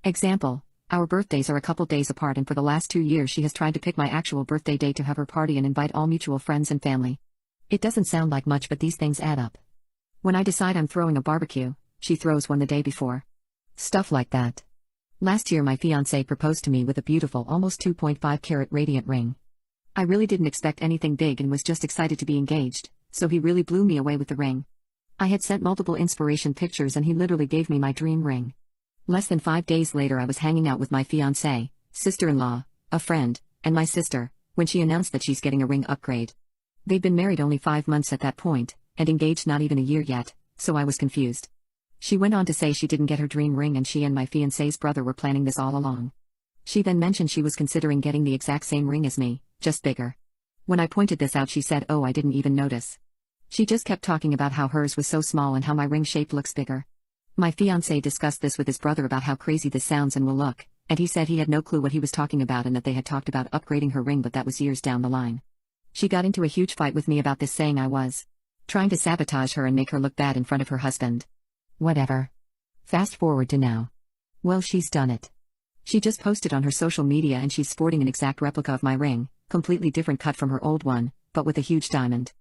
Example. Our birthdays are a couple days apart and for the last 2 years she has tried to pick my actual birthday date to have her party and invite all mutual friends and family. It doesn't sound like much but these things add up. When I decide I'm throwing a barbecue, she throws one the day before. Stuff like that. Last year my fiancé proposed to me with a beautiful almost 2.5 carat radiant ring. I really didn't expect anything big and was just excited to be engaged, so he really blew me away with the ring. I had sent multiple inspiration pictures and he literally gave me my dream ring. Less than 5 days later I was hanging out with my fiancé, sister-in-law, a friend, and my sister, when she announced that she's getting a ring upgrade. They'd been married only 5 months at that point, and engaged not even a year yet, so I was confused. She went on to say she didn't get her dream ring and she and my fiancé's brother were planning this all along. She then mentioned she was considering getting the exact same ring as me, just bigger. When I pointed this out she said, oh, I didn't even notice. She just kept talking about how hers was so small and how my ring shape looks bigger. My fiancé discussed this with his brother about how crazy this sounds and will look, and he said he had no clue what he was talking about and that they had talked about upgrading her ring but that was years down the line. She got into a huge fight with me about this saying I was trying to sabotage her and make her look bad in front of her husband. Whatever. Fast forward to now. Well, she's done it. She just posted on her social media and she's sporting an exact replica of my ring, completely different cut from her old one, but with a huge diamond.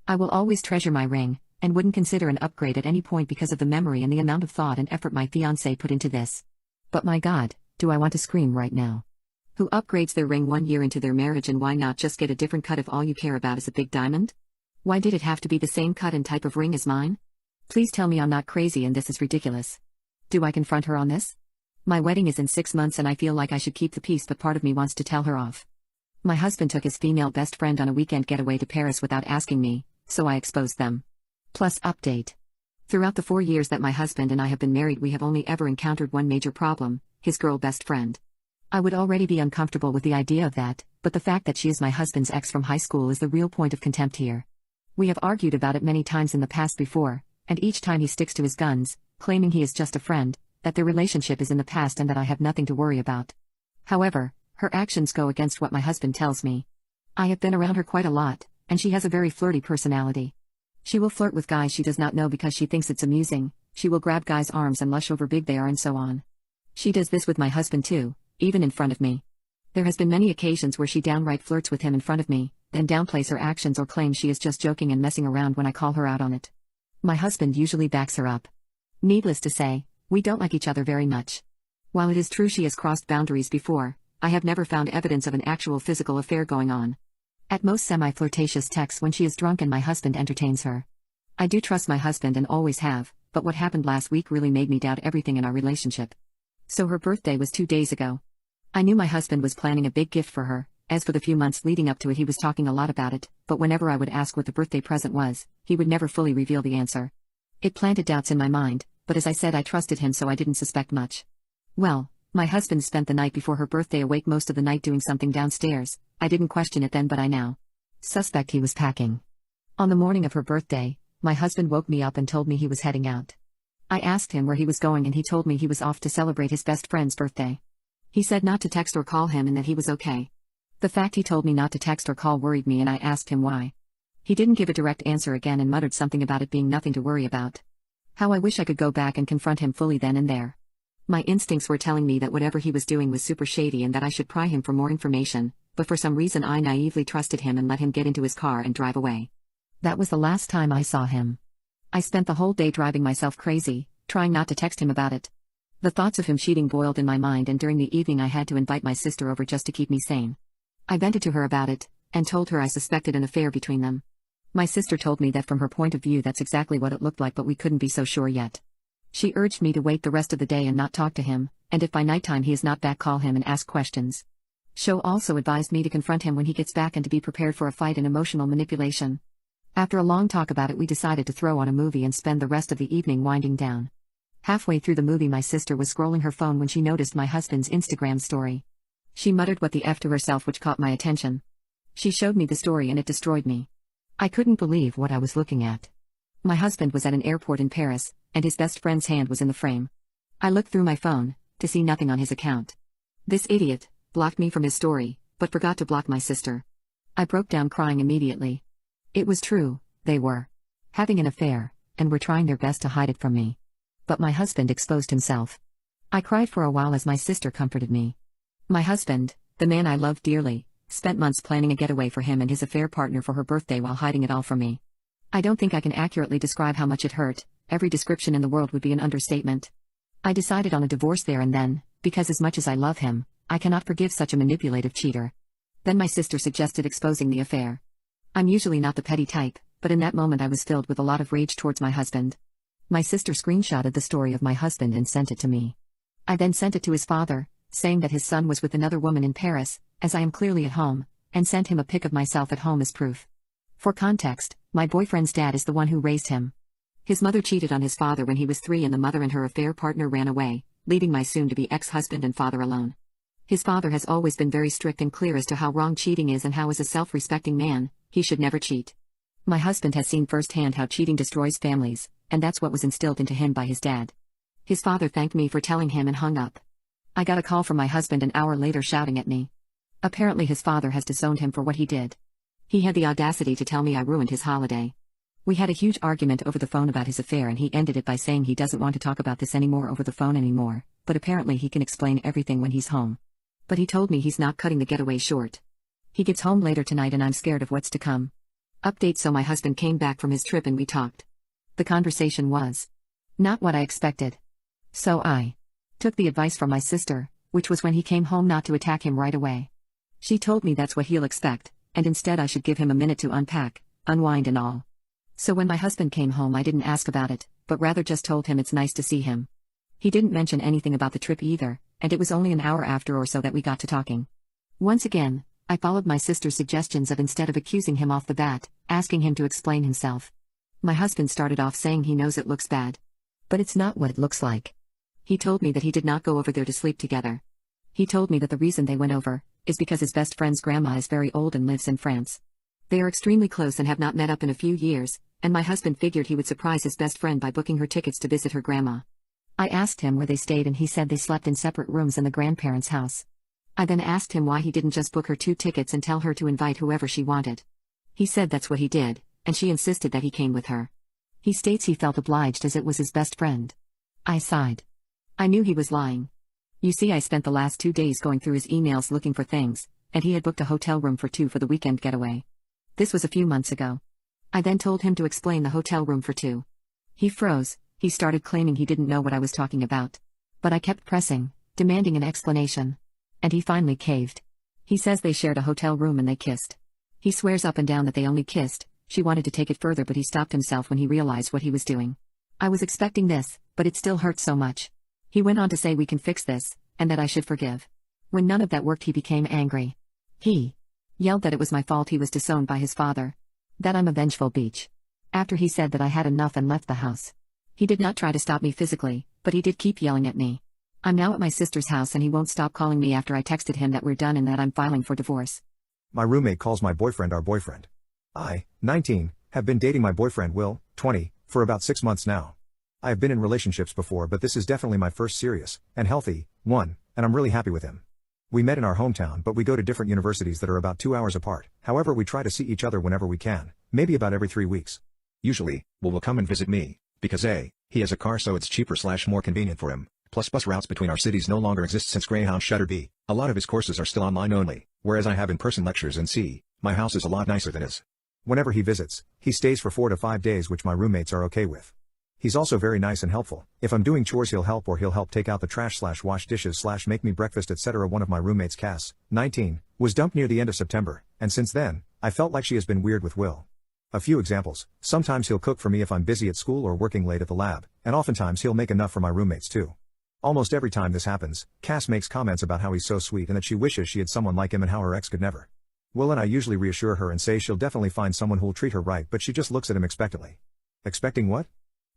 I will always treasure my ring, and wouldn't consider an upgrade at any point because of the memory and the amount of thought and effort my fiancé put into this. But my God, do I want to scream right now. Who upgrades their ring 1 year into their marriage and why not just get a different cut if all you care about is a big diamond? Why did it have to be the same cut and type of ring as mine? Please tell me I'm not crazy and this is ridiculous. Do I confront her on this? My wedding is in 6 months and I feel like I should keep the peace but part of me wants to tell her off. My husband took his female best friend on a weekend getaway to Paris without asking me, so I exposed them. Plus update. Throughout the 4 years that my husband and I have been married we have only ever encountered one major problem, his girl best friend. I would already be uncomfortable with the idea of that, but the fact that she is my husband's ex from high school is the real point of contempt here. We have argued about it many times in the past before, and each time he sticks to his guns, claiming he is just a friend, that their relationship is in the past and that I have nothing to worry about. However, her actions go against what my husband tells me. I have been around her quite a lot, and she has a very flirty personality. She will flirt with guys she does not know because she thinks it's amusing, she will grab guys' arms and lush over big they are and so on. She does this with my husband too, even in front of me. There has been many occasions where she downright flirts with him in front of me, then downplays her actions or claims she is just joking and messing around when I call her out on it. My husband usually backs her up. Needless to say, we don't like each other very much. While it is true she has crossed boundaries before, I have never found evidence of an actual physical affair going on. At most semi-flirtatious texts when she is drunk and my husband entertains her. I do trust my husband and always have, but what happened last week really made me doubt everything in our relationship. So her birthday was 2 days ago. I knew my husband was planning a big gift for her, as for the few months leading up to it he was talking a lot about it, but whenever I would ask what the birthday present was, he would never fully reveal the answer. It planted doubts in my mind, but as I said I trusted him so I didn't suspect much. Well, my husband spent the night before her birthday awake most of the night doing something downstairs. I didn't question it then but I now suspect he was packing. On the morning of her birthday, my husband woke me up and told me he was heading out. I asked him where he was going and he told me he was off to celebrate his best friend's birthday. He said not to text or call him and that he was okay. The fact he told me not to text or call worried me and I asked him why. He didn't give a direct answer again and muttered something about it being nothing to worry about. How I wish I could go back and confront him fully then and there. My instincts were telling me that whatever he was doing was super shady and that I should pry him for more information, but for some reason I naively trusted him and let him get into his car and drive away. That was the last time I saw him. I spent the whole day driving myself crazy, trying not to text him about it. The thoughts of him cheating boiled in my mind and during the evening I had to invite my sister over just to keep me sane. I vented to her about it, and told her I suspected an affair between them. My sister told me that from her point of view that's exactly what it looked like but we couldn't be so sure yet. She urged me to wait the rest of the day and not talk to him, and if by nighttime he is not back call him and ask questions. She also advised me to confront him when he gets back and to be prepared for a fight and emotional manipulation. After a long talk about it we decided to throw on a movie and spend the rest of the evening winding down. Halfway through the movie my sister was scrolling her phone when she noticed my husband's Instagram story. She muttered what the F to herself which caught my attention. She showed me the story and it destroyed me. I couldn't believe what I was looking at. My husband was at an airport in Paris, and his best friend's hand was in the frame. I looked through my phone, to see nothing on his account. This idiot blocked me from his story, but forgot to block my sister. I broke down crying immediately. It was true, they were having an affair, and were trying their best to hide it from me. But my husband exposed himself. I cried for a while as my sister comforted me. My husband, the man I loved dearly, spent months planning a getaway for him and his affair partner for her birthday while hiding it all from me. I don't think I can accurately describe how much it hurt. Every description in the world would be an understatement. I decided on a divorce there and then, because as much as I love him, I cannot forgive such a manipulative cheater. Then my sister suggested exposing the affair. I'm usually not the petty type, but in that moment I was filled with a lot of rage towards my husband. My sister screenshotted the story of my husband and sent it to me. I then sent it to his father, saying that his son was with another woman in Paris, as I am clearly at home, and sent him a pic of myself at home as proof. For context, my boyfriend's dad is the one who raised him. His mother cheated on his father when he was 3 and the mother and her affair partner ran away, leaving my soon-to-be ex-husband and father alone. His father has always been very strict and clear as to how wrong cheating is and how as a self-respecting man, he should never cheat. My husband has seen firsthand how cheating destroys families, and that's what was instilled into him by his dad. His father thanked me for telling him and hung up. I got a call from my husband an hour later shouting at me. Apparently his father has disowned him for what he did. He had the audacity to tell me I ruined his holiday. We had a huge argument over the phone about his affair and he ended it by saying he doesn't want to talk about this anymore over the phone anymore, but apparently he can explain everything when he's home. But he told me he's not cutting the getaway short. He gets home later tonight and I'm scared of what's to come. Update: so my husband came back from his trip and we talked. The conversation was not what I expected. So I took the advice from my sister, which was when he came home not to attack him right away. She told me that's what he'll expect, and instead I should give him a minute to unpack, unwind and all. So when my husband came home I didn't ask about it, but rather just told him it's nice to see him. He didn't mention anything about the trip either, and it was only an hour after or so that we got to talking. Once again, I followed my sister's suggestions of instead of accusing him off the bat, asking him to explain himself. My husband started off saying he knows it looks bad. But it's not what it looks like. He told me that he did not go over there to sleep together. He told me that the reason they went over is because his best friend's grandma is very old and lives in France. They are extremely close and have not met up in a few years, and my husband figured he would surprise his best friend by booking her tickets to visit her grandma. I asked him where they stayed and he said they slept in separate rooms in the grandparents' house. I then asked him why he didn't just book her 2 tickets and tell her to invite whoever she wanted. He said that's what he did, and she insisted that he came with her. He states he felt obliged as it was his best friend. I sighed. I knew he was lying. You see, I spent the last 2 days going through his emails looking for things, and he had booked a hotel room for 2 for the weekend getaway. This was a few months ago. I then told him to explain the hotel room for 2. He froze. He started claiming he didn't know what I was talking about. But I kept pressing, demanding an explanation. And he finally caved. He says they shared a hotel room and they kissed. He swears up and down that they only kissed. She wanted to take it further but he stopped himself when he realized what he was doing. I was expecting this, but it still hurt so much. He went on to say we can fix this, and that I should forgive. When none of that worked, he became angry. He yelled that it was my fault he was disowned by his father. That I'm a vengeful bitch. After he said that I had enough and left the house. He did not try to stop me physically, but he did keep yelling at me. I'm now at my sister's house and he won't stop calling me after I texted him that we're done and that I'm filing for divorce. My roommate calls my boyfriend our boyfriend. I, 19, have been dating my boyfriend Will, 20, for about 6 months now. I have been in relationships before, but this is definitely my first serious and healthy one, and I'm really happy with him. We met in our hometown, but we go to different universities that are about 2 hours apart. However, we try to see each other whenever we can, maybe about every 3 weeks. Usually, Will come and visit me, because A, he has a car so it's cheaper / more convenient for him, plus bus routes between our cities no longer exist since Greyhound shuttered. B, a lot of his courses are still online only, whereas I have in-person lectures, and C, my house is a lot nicer than his. Whenever he visits, he stays for 4 to 5 days, which my roommates are okay with. He's also very nice and helpful. If I'm doing chores he'll help, or he'll help take out the trash / wash dishes / make me breakfast, etc. One of my roommates, Cass, 19, was dumped near the end of September, and since then, I felt like she has been weird with Will. A few examples: sometimes he'll cook for me if I'm busy at school or working late at the lab, and oftentimes he'll make enough for my roommates too. Almost every time this happens, Cass makes comments about how he's so sweet and that she wishes she had someone like him and how her ex could never. Will and I usually reassure her and say she'll definitely find someone who'll treat her right, but she just looks at him expectantly. Expecting what?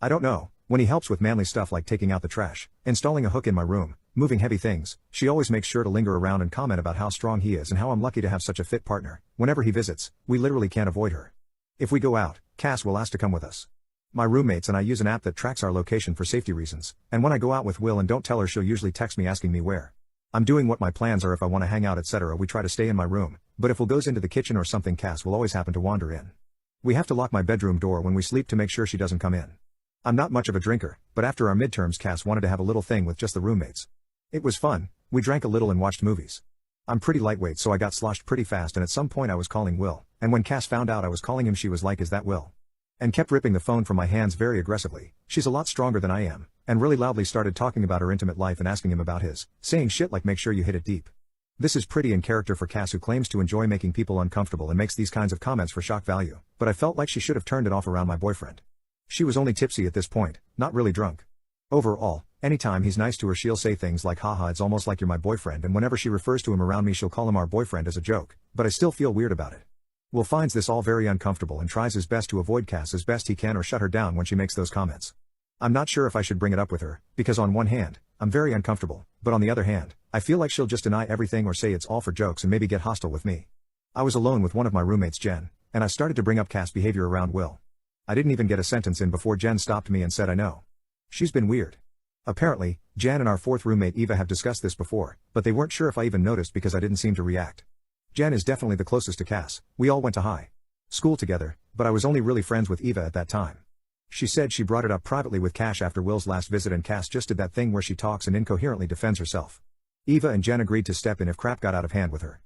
I don't know. When he helps with manly stuff like taking out the trash, installing a hook in my room, moving heavy things, she always makes sure to linger around and comment about how strong he is and how I'm lucky to have such a fit partner. Whenever he visits, we literally can't avoid her. If we go out, Cass will ask to come with us. My roommates and I use an app that tracks our location for safety reasons, and when I go out with Will and don't tell her, she'll usually text me asking me where I'm doing, what my plans are, if I want to hang out, etc. We try to stay in my room, but if Will goes into the kitchen or something, Cass will always happen to wander in. We have to lock my bedroom door when we sleep to make sure she doesn't come in. I'm not much of a drinker, but after our midterms Cass wanted to have a little thing with just the roommates. It was fun. We drank a little and watched movies. I'm pretty lightweight, so I got sloshed pretty fast, and at some point I was calling Will, and when Cass found out I was calling him, she was like, "Is that Will?" and kept ripping the phone from my hands very aggressively. She's a lot stronger than I am, and really loudly started talking about her intimate life and asking him about his, saying shit like, "Make sure you hit it deep." This is pretty in character for Cass, who claims to enjoy making people uncomfortable and makes these kinds of comments for shock value, but I felt like she should have turned it off around my boyfriend. She was only tipsy at this point, not really drunk. Overall, anytime he's nice to her, she'll say things like, "Haha, it's almost like you're my boyfriend," and whenever she refers to him around me, she'll call him our boyfriend as a joke, but I still feel weird about it. Will finds this all very uncomfortable and tries his best to avoid Cass as best he can or shut her down when she makes those comments. I'm not sure if I should bring it up with her, because on one hand, I'm very uncomfortable, but on the other hand, I feel like she'll just deny everything or say it's all for jokes and maybe get hostile with me. I was alone with one of my roommates, Jen, and I started to bring up Cass' behavior around Will. I didn't even get a sentence in before Jen stopped me and said, "I know. She's been weird." Apparently, Jen and our fourth roommate Eva have discussed this before, but they weren't sure if I even noticed because I didn't seem to react. Jen is definitely the closest to Cass. We all went to high school together, but I was only really friends with Eva at that time. She said she brought it up privately with Cass after Will's last visit, and Cass just did that thing where she talks and incoherently defends herself. Eva and Jen agreed to step in if crap got out of hand with her.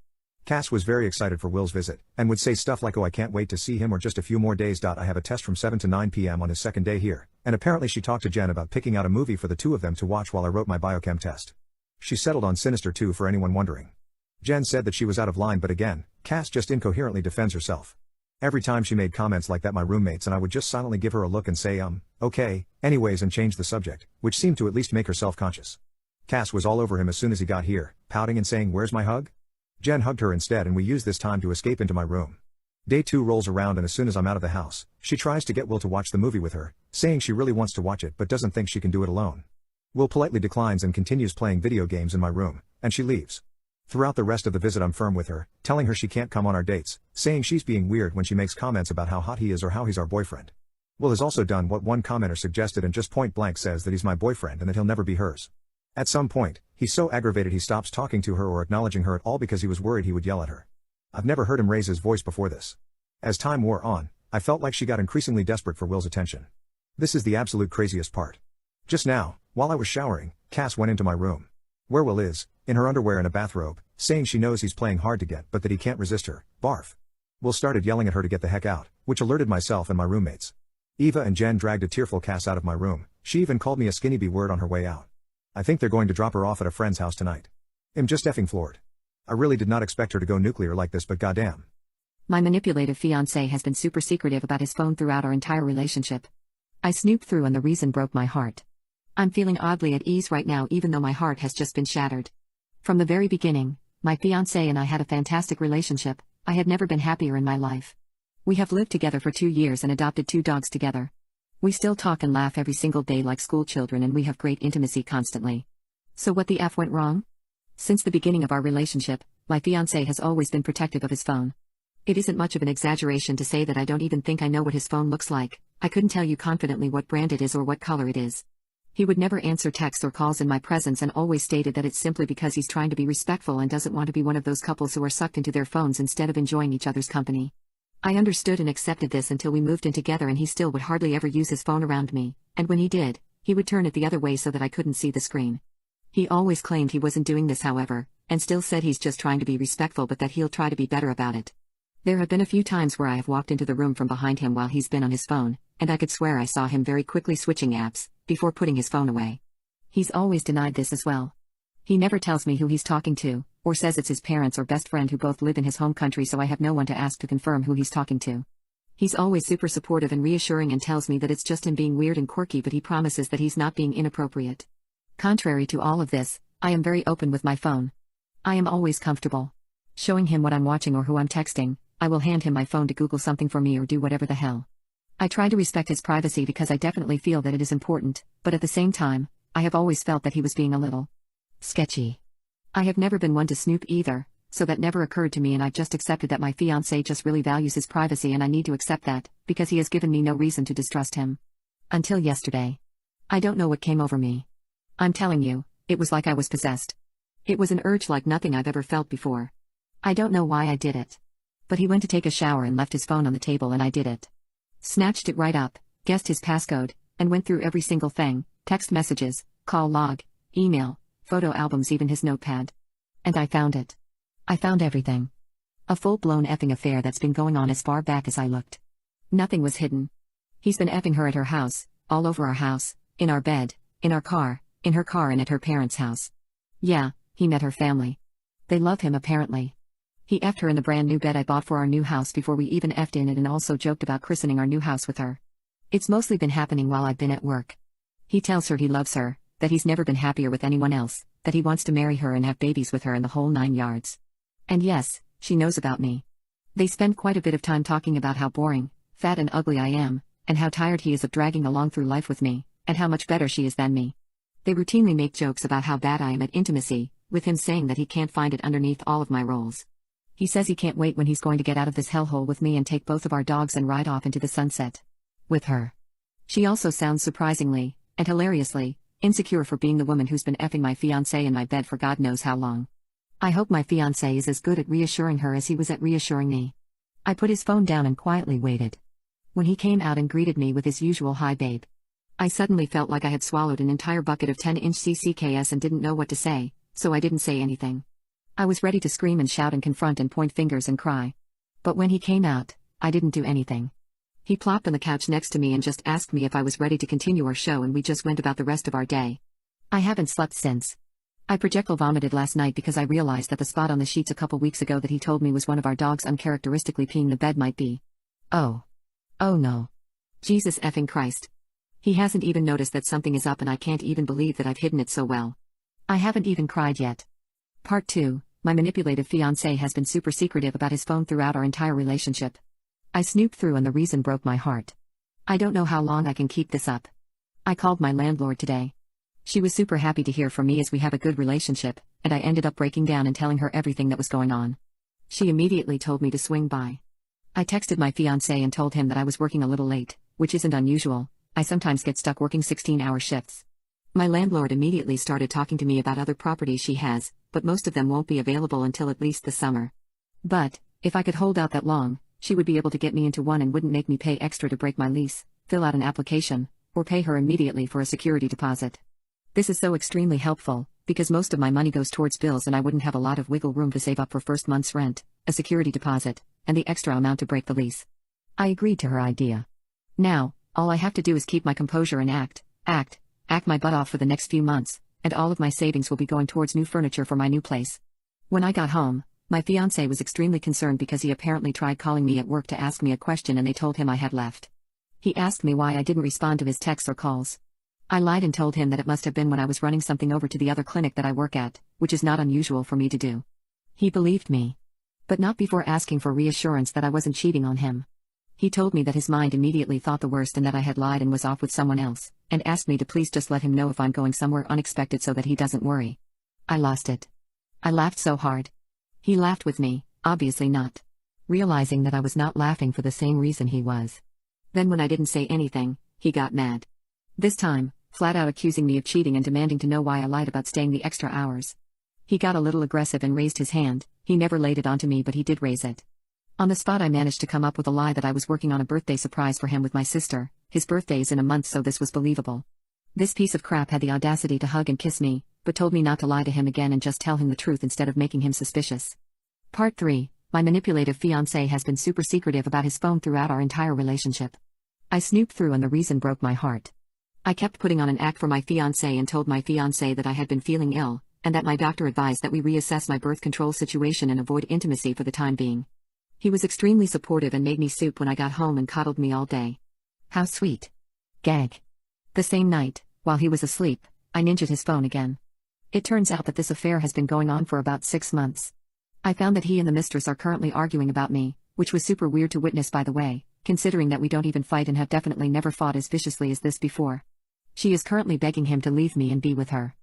Cass was very excited for Will's visit, and would say stuff like, "Oh, I can't wait to see him," or "Just a few more days. I have a test from 7 to 9 p.m. on his second day here," and apparently she talked to Jen about picking out a movie for the two of them to watch while I wrote my biochem test. She settled on Sinister 2 for anyone wondering. Jen said that she was out of line, but again, Cass just incoherently defends herself. Every time she made comments like that, my roommates and I would just silently give her a look and say, "Okay, anyways," and change the subject, which seemed to at least make her self-conscious. Cass was all over him as soon as he got here, pouting and saying, "Where's my hug?" Jen hugged her instead, and we used this time to escape into my room. Day 2 rolls around, and as soon as I'm out of the house, she tries to get Will to watch the movie with her, saying she really wants to watch it but doesn't think she can do it alone. Will politely declines and continues playing video games in my room, and she leaves. Throughout the rest of the visit I'm firm with her, telling her she can't come on our dates, saying she's being weird when she makes comments about how hot he is or how he's our boyfriend. Will has also done what one commenter suggested and just point blank says that he's my boyfriend and that he'll never be hers. At some point, he's so aggravated he stops talking to her or acknowledging her at all because he was worried he would yell at her. I've never heard him raise his voice before this. As time wore on, I felt like she got increasingly desperate for Will's attention. This is the absolute craziest part. Just now, while I was showering, Cass went into my room, where Will is, in her underwear and a bathrobe, saying she knows he's playing hard to get but that he can't resist her. Barf. Will started yelling at her to get the heck out, which alerted myself and my roommates. Eva and Jen dragged a tearful Cass out of my room. She even called me a skinny B word on her way out. I think they're going to drop her off at a friend's house tonight. I'm just effing floored. I really did not expect her to go nuclear like this, but goddamn. My manipulative fiancé has been super secretive about his phone throughout our entire relationship. I snooped through and the reason broke my heart. I'm feeling oddly at ease right now even though my heart has just been shattered. From the very beginning, my fiancé and I had a fantastic relationship. I had never been happier in my life. We have lived together for 2 years and adopted 2 dogs together. We still talk and laugh every single day like school children and we have great intimacy constantly. So what the F went wrong? Since the beginning of our relationship, my fiancé has always been protective of his phone. It isn't much of an exaggeration to say that I don't even think I know what his phone looks like. I couldn't tell you confidently what brand it is or what color it is. He would never answer texts or calls in my presence and always stated that it's simply because he's trying to be respectful and doesn't want to be one of those couples who are sucked into their phones instead of enjoying each other's company. I understood and accepted this until we moved in together and he still would hardly ever use his phone around me, and when he did, he would turn it the other way so that I couldn't see the screen. He always claimed he wasn't doing this however, and still said he's just trying to be respectful but that he'll try to be better about it. There have been a few times where I have walked into the room from behind him while he's been on his phone, and I could swear I saw him very quickly switching apps, before putting his phone away. He's always denied this as well. He never tells me who he's talking to, or says it's his parents or best friend who both live in his home country so I have no one to ask to confirm who he's talking to. He's always super supportive and reassuring and tells me that it's just him being weird and quirky but he promises that he's not being inappropriate. Contrary to all of this, I am very open with my phone. I am always comfortable showing him what I'm watching or who I'm texting. I will hand him my phone to Google something for me or do whatever the hell. I try to respect his privacy because I definitely feel that it is important, but at the same time, I have always felt that he was being a little sketchy. I have never been one to snoop either, so that never occurred to me and I've just accepted that my fiancé just really values his privacy and I need to accept that, because he has given me no reason to distrust him. Until yesterday. I don't know what came over me. I'm telling you, it was like I was possessed. It was an urge like nothing I've ever felt before. I don't know why I did it. But he went to take a shower and left his phone on the table and I did it. Snatched it right up, guessed his passcode, and went through every single thing, text messages, call log, email, photo albums, even his notepad. And I found it. I found everything. A full-blown effing affair that's been going on as far back as I looked. Nothing was hidden. He's been effing her at her house, all over our house, in our bed, in our car, in her car and at her parents' house. Yeah, he met her family. They love him apparently. He effed her in the brand new bed I bought for our new house before we even effed in it and also joked about christening our new house with her. It's mostly been happening while I've been at work. He tells her he loves her, that he's never been happier with anyone else, that he wants to marry her and have babies with her and the whole 9 yards. And yes, she knows about me. They spend quite a bit of time talking about how boring, fat and ugly I am, and how tired he is of dragging along through life with me, and how much better she is than me. They routinely make jokes about how bad I am at intimacy, with him saying that he can't find it underneath all of my roles. He says he can't wait when he's going to get out of this hellhole with me and take both of our dogs and ride off into the sunset. With her. She also sounds surprisingly, and hilariously, insecure for being the woman who's been effing my fiancé in my bed for God knows how long. I hope my fiancé is as good at reassuring her as he was at reassuring me. I put his phone down and quietly waited. When he came out and greeted me with his usual "Hi babe," I suddenly felt like I had swallowed an entire bucket of 10-inch CCKS and didn't know what to say, so I didn't say anything. I was ready to scream and shout and confront and point fingers and cry. But when he came out, I didn't do anything. He plopped on the couch next to me and just asked me if I was ready to continue our show and we just went about the rest of our day. I haven't slept since. I projectile vomited last night because I realized that the spot on the sheets a couple weeks ago that he told me was one of our dogs uncharacteristically peeing the bed might be. Oh. Oh no. Jesus effing Christ. He hasn't even noticed that something is up and I can't even believe that I've hidden it so well. I haven't even cried yet. Part 2, my manipulative fiancé has been super secretive about his phone throughout our entire relationship. I snooped through and the reason broke my heart. I don't know how long I can keep this up. I called my landlord today. She was super happy to hear from me as we have a good relationship, and I ended up breaking down and telling her everything that was going on. She immediately told me to swing by. I texted my fiancé and told him that I was working a little late, which isn't unusual. I sometimes get stuck working 16-hour shifts. My landlord immediately started talking to me about other properties she has, but most of them won't be available until at least the summer. But, if I could hold out that long, she would be able to get me into one and wouldn't make me pay extra to break my lease, fill out an application, or pay her immediately for a security deposit. This is so extremely helpful, because most of my money goes towards bills and I wouldn't have a lot of wiggle room to save up for first month's rent, a security deposit, and the extra amount to break the lease. I agreed to her idea. Now, all I have to do is keep my composure and act my butt off for the next few months, and all of my savings will be going towards new furniture for my new place. When I got home, my fiancé was extremely concerned because he apparently tried calling me at work to ask me a question and they told him I had left. He asked me why I didn't respond to his texts or calls. I lied and told him that it must have been when I was running something over to the other clinic that I work at, which is not unusual for me to do. He believed me. But not before asking for reassurance that I wasn't cheating on him. He told me that his mind immediately thought the worst and that I had lied and was off with someone else, and asked me to please just let him know if I'm going somewhere unexpected so that he doesn't worry. I lost it. I laughed so hard. He laughed with me, obviously not. Realizing that I was not laughing for the same reason he was. Then when I didn't say anything, he got mad. This time, flat out accusing me of cheating and demanding to know why I lied about staying the extra hours. He got a little aggressive and raised his hand. He never laid it onto me, but he did raise it. On the spot I managed to come up with a lie that I was working on a birthday surprise for him with my sister. His birthday is in a month, so this was believable. This piece of crap had the audacity to hug and kiss me, but told me not to lie to him again and just tell him the truth instead of making him suspicious. Part 3. My manipulative fiancé has been super secretive about his phone throughout our entire relationship. I snooped through and the reason broke my heart. I kept putting on an act for my fiancé and told my fiancé that I had been feeling ill, and that my doctor advised that we reassess my birth control situation and avoid intimacy for the time being. He was extremely supportive and made me soup when I got home and coddled me all day. How sweet. Gag. The same night, while he was asleep, I ninja'd his phone again. It turns out that this affair has been going on for about 6 months. I found that he and the mistress are currently arguing about me, which was super weird to witness, by the way, considering that we don't even fight and have definitely never fought as viciously as this before. She is currently begging him to leave me and be with her.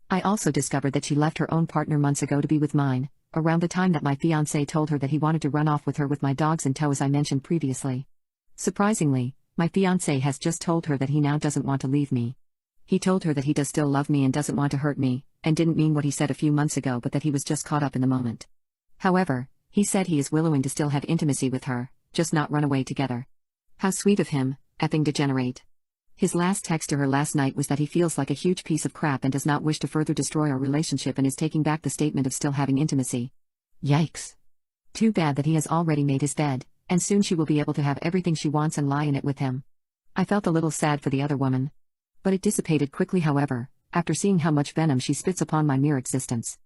I also discovered that she left her own partner months ago to be with mine, around the time that my fiancé told her that he wanted to run off with her with my dogs in tow, as I mentioned previously. Surprisingly, my fiancé has just told her that he now doesn't want to leave me. He told her that he does still love me and doesn't want to hurt me, and didn't mean what he said a few months ago, but that he was just caught up in the moment. However, he said he is willing to still have intimacy with her, just not run away together. How sweet of him, effing degenerate. His last text to her last night was that he feels like a huge piece of crap and does not wish to further destroy our relationship and is taking back the statement of still having intimacy. Yikes. Too bad that he has already made his bed, and soon she will be able to have everything she wants and lie in it with him. I felt a little sad for the other woman. But it dissipated quickly, however, after seeing how much venom she spits upon my mere existence.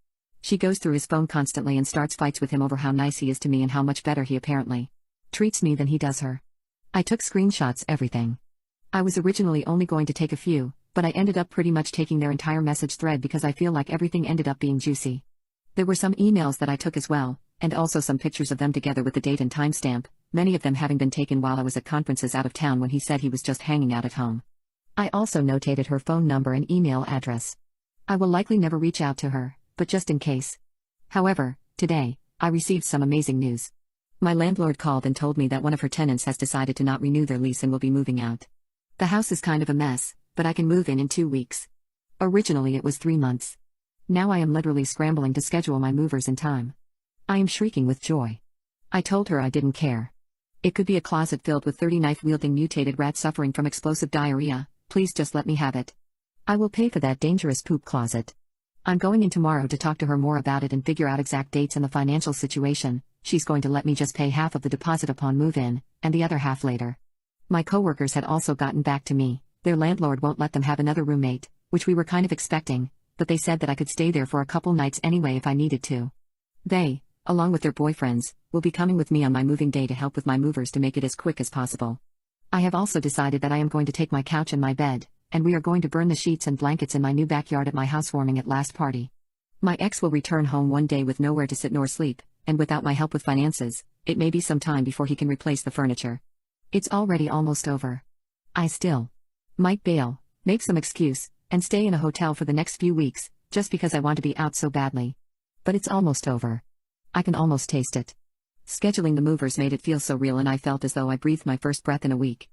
She goes through his phone constantly and starts fights with him over how nice he is to me and how much better he apparently treats me than he does her. I took screenshots, everything. I was originally only going to take a few, but I ended up pretty much taking their entire message thread because I feel like everything ended up being juicy. There were some emails that I took as well, and also some pictures of them together with the date and timestamp, many of them having been taken while I was at conferences out of town when he said he was just hanging out at home. I also notated her phone number and email address. I will likely never reach out to her, but just in case. However, today, I received some amazing news. My landlord called and told me that one of her tenants has decided to not renew their lease and will be moving out. The house is kind of a mess, but I can move in 2 weeks. Originally it was 3 months. Now I am literally scrambling to schedule my movers in time. I am shrieking with joy. I told her I didn't care. It could be a closet filled with 30 knife-wielding mutated rats suffering from explosive diarrhea, please just let me have it. I will pay for that dangerous poop closet. I'm going in tomorrow to talk to her more about it and figure out exact dates and the financial situation. She's going to let me just pay half of the deposit upon move-in, and the other half later. My coworkers had also gotten back to me. Their landlord won't let them have another roommate, which we were kind of expecting, but they said that I could stay there for a couple nights anyway if I needed to. They, along with their boyfriends, will be coming with me on my moving day to help with my movers to make it as quick as possible. I have also decided that I am going to take my couch and my bed, and we are going to burn the sheets and blankets in my new backyard at my housewarming at last party. My ex will return home one day with nowhere to sit nor sleep, and without my help with finances, it may be some time before he can replace the furniture. It's already almost over. I still might bail, make some excuse, and stay in a hotel for the next few weeks, just because I want to be out so badly. But it's almost over. I can almost taste it. Scheduling the movers made it feel so real, and I felt as though I breathed my first breath in a week.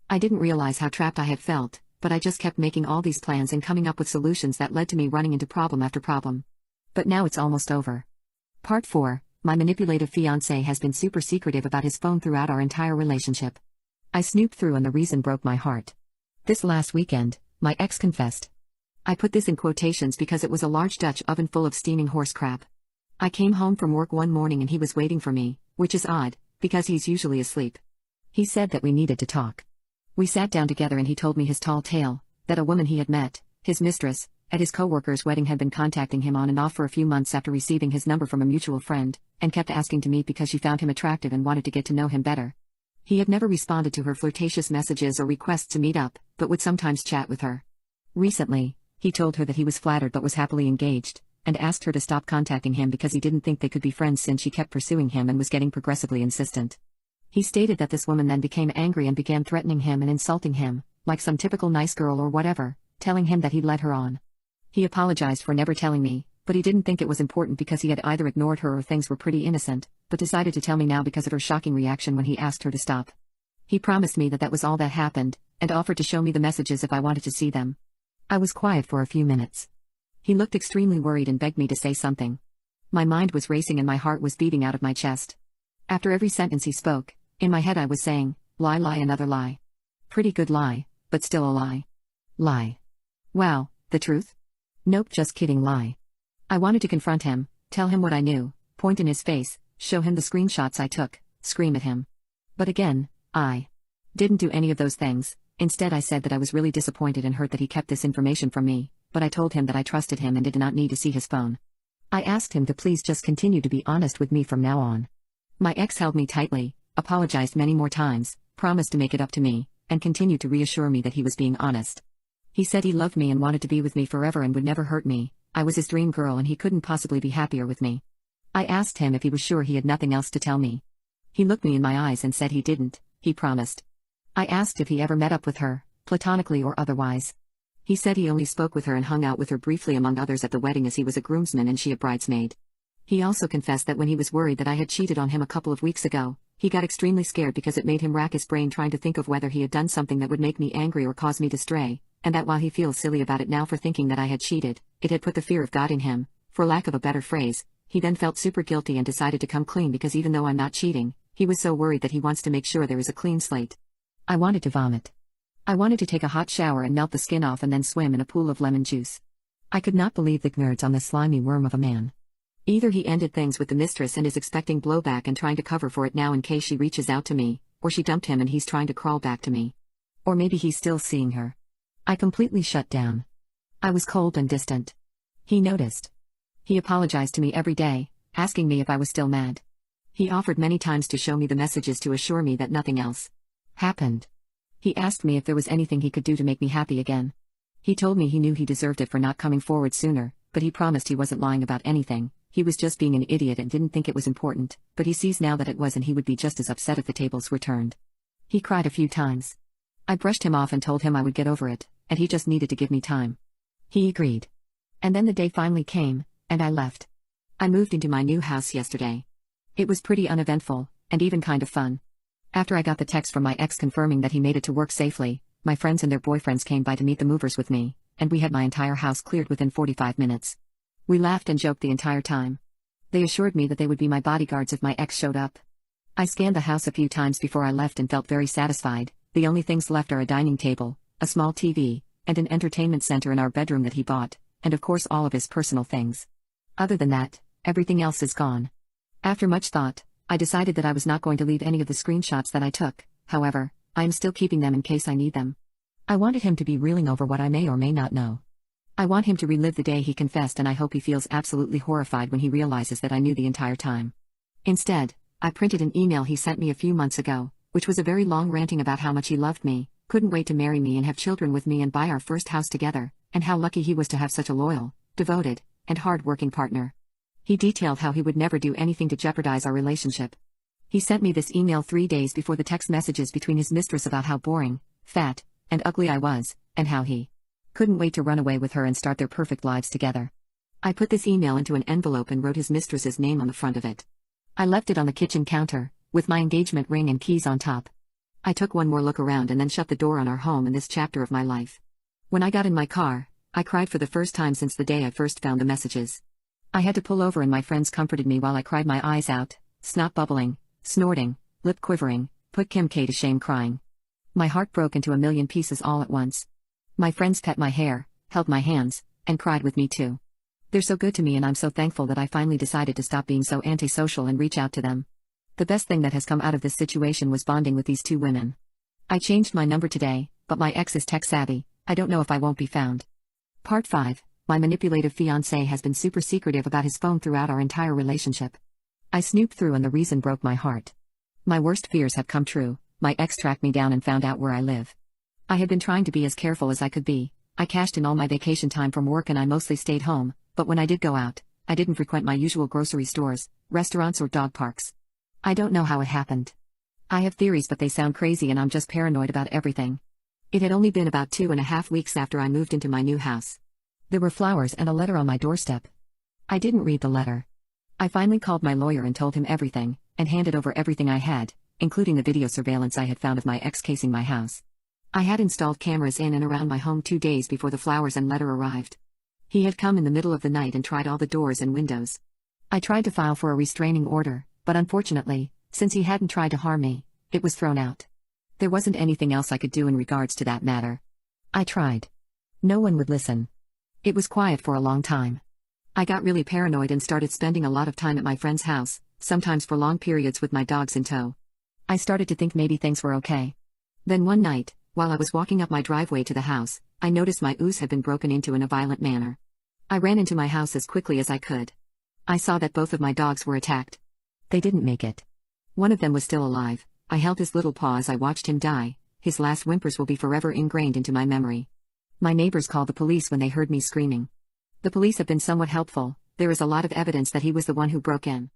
I didn't realize how trapped I had felt, but I just kept making all these plans and coming up with solutions that led to me running into problem after problem. But now it's almost over. Part 4. My manipulative fiancé has been super secretive about his phone throughout our entire relationship. I snooped through and the reason broke my heart. This last weekend, my ex confessed. I put this in quotations because it was a large Dutch oven full of steaming horse crap. I came home from work one morning and he was waiting for me, which is odd, because he's usually asleep. He said that we needed to talk. We sat down together and he told me his tall tale, that a woman he had met, his mistress, at his coworker's wedding had been contacting him on and off for a few months after receiving his number from a mutual friend, and kept asking to meet because she found him attractive and wanted to get to know him better. He had never responded to her flirtatious messages or requests to meet up, but would sometimes chat with her. Recently, he told her that he was flattered but was happily engaged, and asked her to stop contacting him because he didn't think they could be friends since she kept pursuing him and was getting progressively insistent. He stated that this woman then became angry and began threatening him and insulting him, like some typical nice girl or whatever, telling him that he'd led her on. He apologized for never telling me, but he didn't think it was important because he had either ignored her or things were pretty innocent, but decided to tell me now because of her shocking reaction when he asked her to stop. He promised me that that was all that happened, and offered to show me the messages if I wanted to see them. I was quiet for a few minutes. He looked extremely worried and begged me to say something. My mind was racing and my heart was beating out of my chest. After every sentence he spoke, in my head I was saying, lie, another lie. Pretty good lie, but still a lie. Lie. Wow, the truth? Nope, just kidding, lie. I wanted to confront him, tell him what I knew, point in his face, show him the screenshots I took, scream at him. But again, I didn't do any of those things. Instead I said that I was really disappointed and hurt that he kept this information from me, but I told him that I trusted him and did not need to see his phone. I asked him to please just continue to be honest with me from now on. My ex held me tightly, apologized many more times, promised to make it up to me, and continued to reassure me that he was being honest. He said he loved me and wanted to be with me forever and would never hurt me. I was his dream girl and he couldn't possibly be happier with me. I asked him if he was sure he had nothing else to tell me. He looked me in my eyes and said he didn't, he promised. I asked if he ever met up with her, platonically or otherwise. He said he only spoke with her and hung out with her briefly among others at the wedding as he was a groomsman and she a bridesmaid. He also confessed that when he was worried that I had cheated on him a couple of weeks ago, he got extremely scared because it made him rack his brain trying to think of whether he had done something that would make me angry or cause me to stray, and that while he feels silly about it now for thinking that I had cheated, it had put the fear of God in him, for lack of a better phrase. He then felt super guilty and decided to come clean because even though I'm not cheating, he was so worried that he wants to make sure there is a clean slate. I wanted to vomit. I wanted to take a hot shower and melt the skin off and then swim in a pool of lemon juice. I could not believe the nerds on this slimy worm of a man. Either he ended things with the mistress and is expecting blowback and trying to cover for it now in case she reaches out to me, or she dumped him and he's trying to crawl back to me. Or maybe he's still seeing her. I completely shut down. I was cold and distant. He noticed. He apologized to me every day, asking me if I was still mad. He offered many times to show me the messages to assure me that nothing else happened. He asked me if there was anything he could do to make me happy again. He told me he knew he deserved it for not coming forward sooner, but he promised he wasn't lying about anything. He was just being an idiot and didn't think it was important, but he sees now that it was and he would be just as upset if the tables were turned. He cried a few times. I brushed him off and told him I would get over it, and he just needed to give me time. He agreed. And then the day finally came, and I left. I moved into my new house yesterday. It was pretty uneventful, and even kind of fun. After I got the text from my ex confirming that he made it to work safely, my friends and their boyfriends came by to meet the movers with me, and we had my entire house cleared within 45 minutes. We laughed and joked the entire time. They assured me that they would be my bodyguards if my ex showed up. I scanned the house a few times before I left and felt very satisfied. The only things left are a dining table, a small TV, and an entertainment center in our bedroom that he bought, and of course all of his personal things. Other than that, everything else is gone. After much thought, I decided that I was not going to leave any of the screenshots that I took. However, I am still keeping them in case I need them. I wanted him to be reeling over what I may or may not know. I want him to relive the day he confessed, and I hope he feels absolutely horrified when he realizes that I knew the entire time. Instead, I printed an email he sent me a few months ago, which was a very long ranting about how much he loved me, couldn't wait to marry me and have children with me and buy our first house together, and how lucky he was to have such a loyal, devoted, and hard-working partner. He detailed how he would never do anything to jeopardize our relationship. He sent me this email 3 days before the text messages between his mistress about how boring, fat, and ugly I was, and how he couldn't wait to run away with her and start their perfect lives together. I put this email into an envelope and wrote his mistress's name on the front of it. I left it on the kitchen counter, with my engagement ring and keys on top. I took one more look around and then shut the door on our home and this chapter of my life. When I got in my car, I cried for the first time since the day I first found the messages. I had to pull over and my friends comforted me while I cried my eyes out, snot bubbling, snorting, lip quivering, put Kim K to shame crying. My heart broke into a million pieces all at once. My friends pet my hair, held my hands, and cried with me too. They're so good to me and I'm so thankful that I finally decided to stop being so antisocial and reach out to them. The best thing that has come out of this situation was bonding with these two women. I changed my number today, but my ex is tech savvy. I don't know if I won't be found. Part 5. My manipulative fiancé has been super secretive about his phone throughout our entire relationship. I snooped through and the reason broke my heart. My worst fears have come true. My ex tracked me down and found out where I live. I had been trying to be as careful as I could be. I cashed in all my vacation time from work and I mostly stayed home, but when I did go out, I didn't frequent my usual grocery stores, restaurants or dog parks. I don't know how it happened. I have theories but they sound crazy and I'm just paranoid about everything. It had only been about 2.5 weeks after I moved into my new house. There were flowers and a letter on my doorstep. I didn't read the letter. I finally called my lawyer and told him everything, and handed over everything I had, including the video surveillance I had found of my ex casing my house. I had installed cameras in and around my home 2 days before the flowers and letter arrived. He had come in the middle of the night and tried all the doors and windows. I tried to file for a restraining order, but unfortunately, since he hadn't tried to harm me, it was thrown out. There wasn't anything else I could do in regards to that matter. I tried. No one would listen. It was quiet for a long time. I got really paranoid and started spending a lot of time at my friend's house, sometimes for long periods with my dogs in tow. I started to think maybe things were okay. Then one night, while I was walking up my driveway to the house, I noticed my ooze had been broken into in a violent manner. I ran into my house as quickly as I could. I saw that both of my dogs were attacked. They didn't make it. One of them was still alive. I held his little paw as I watched him die. His last whimpers will be forever ingrained into my memory. My neighbors called the police when they heard me screaming. The police have been somewhat helpful. There is a lot of evidence that he was the one who broke in.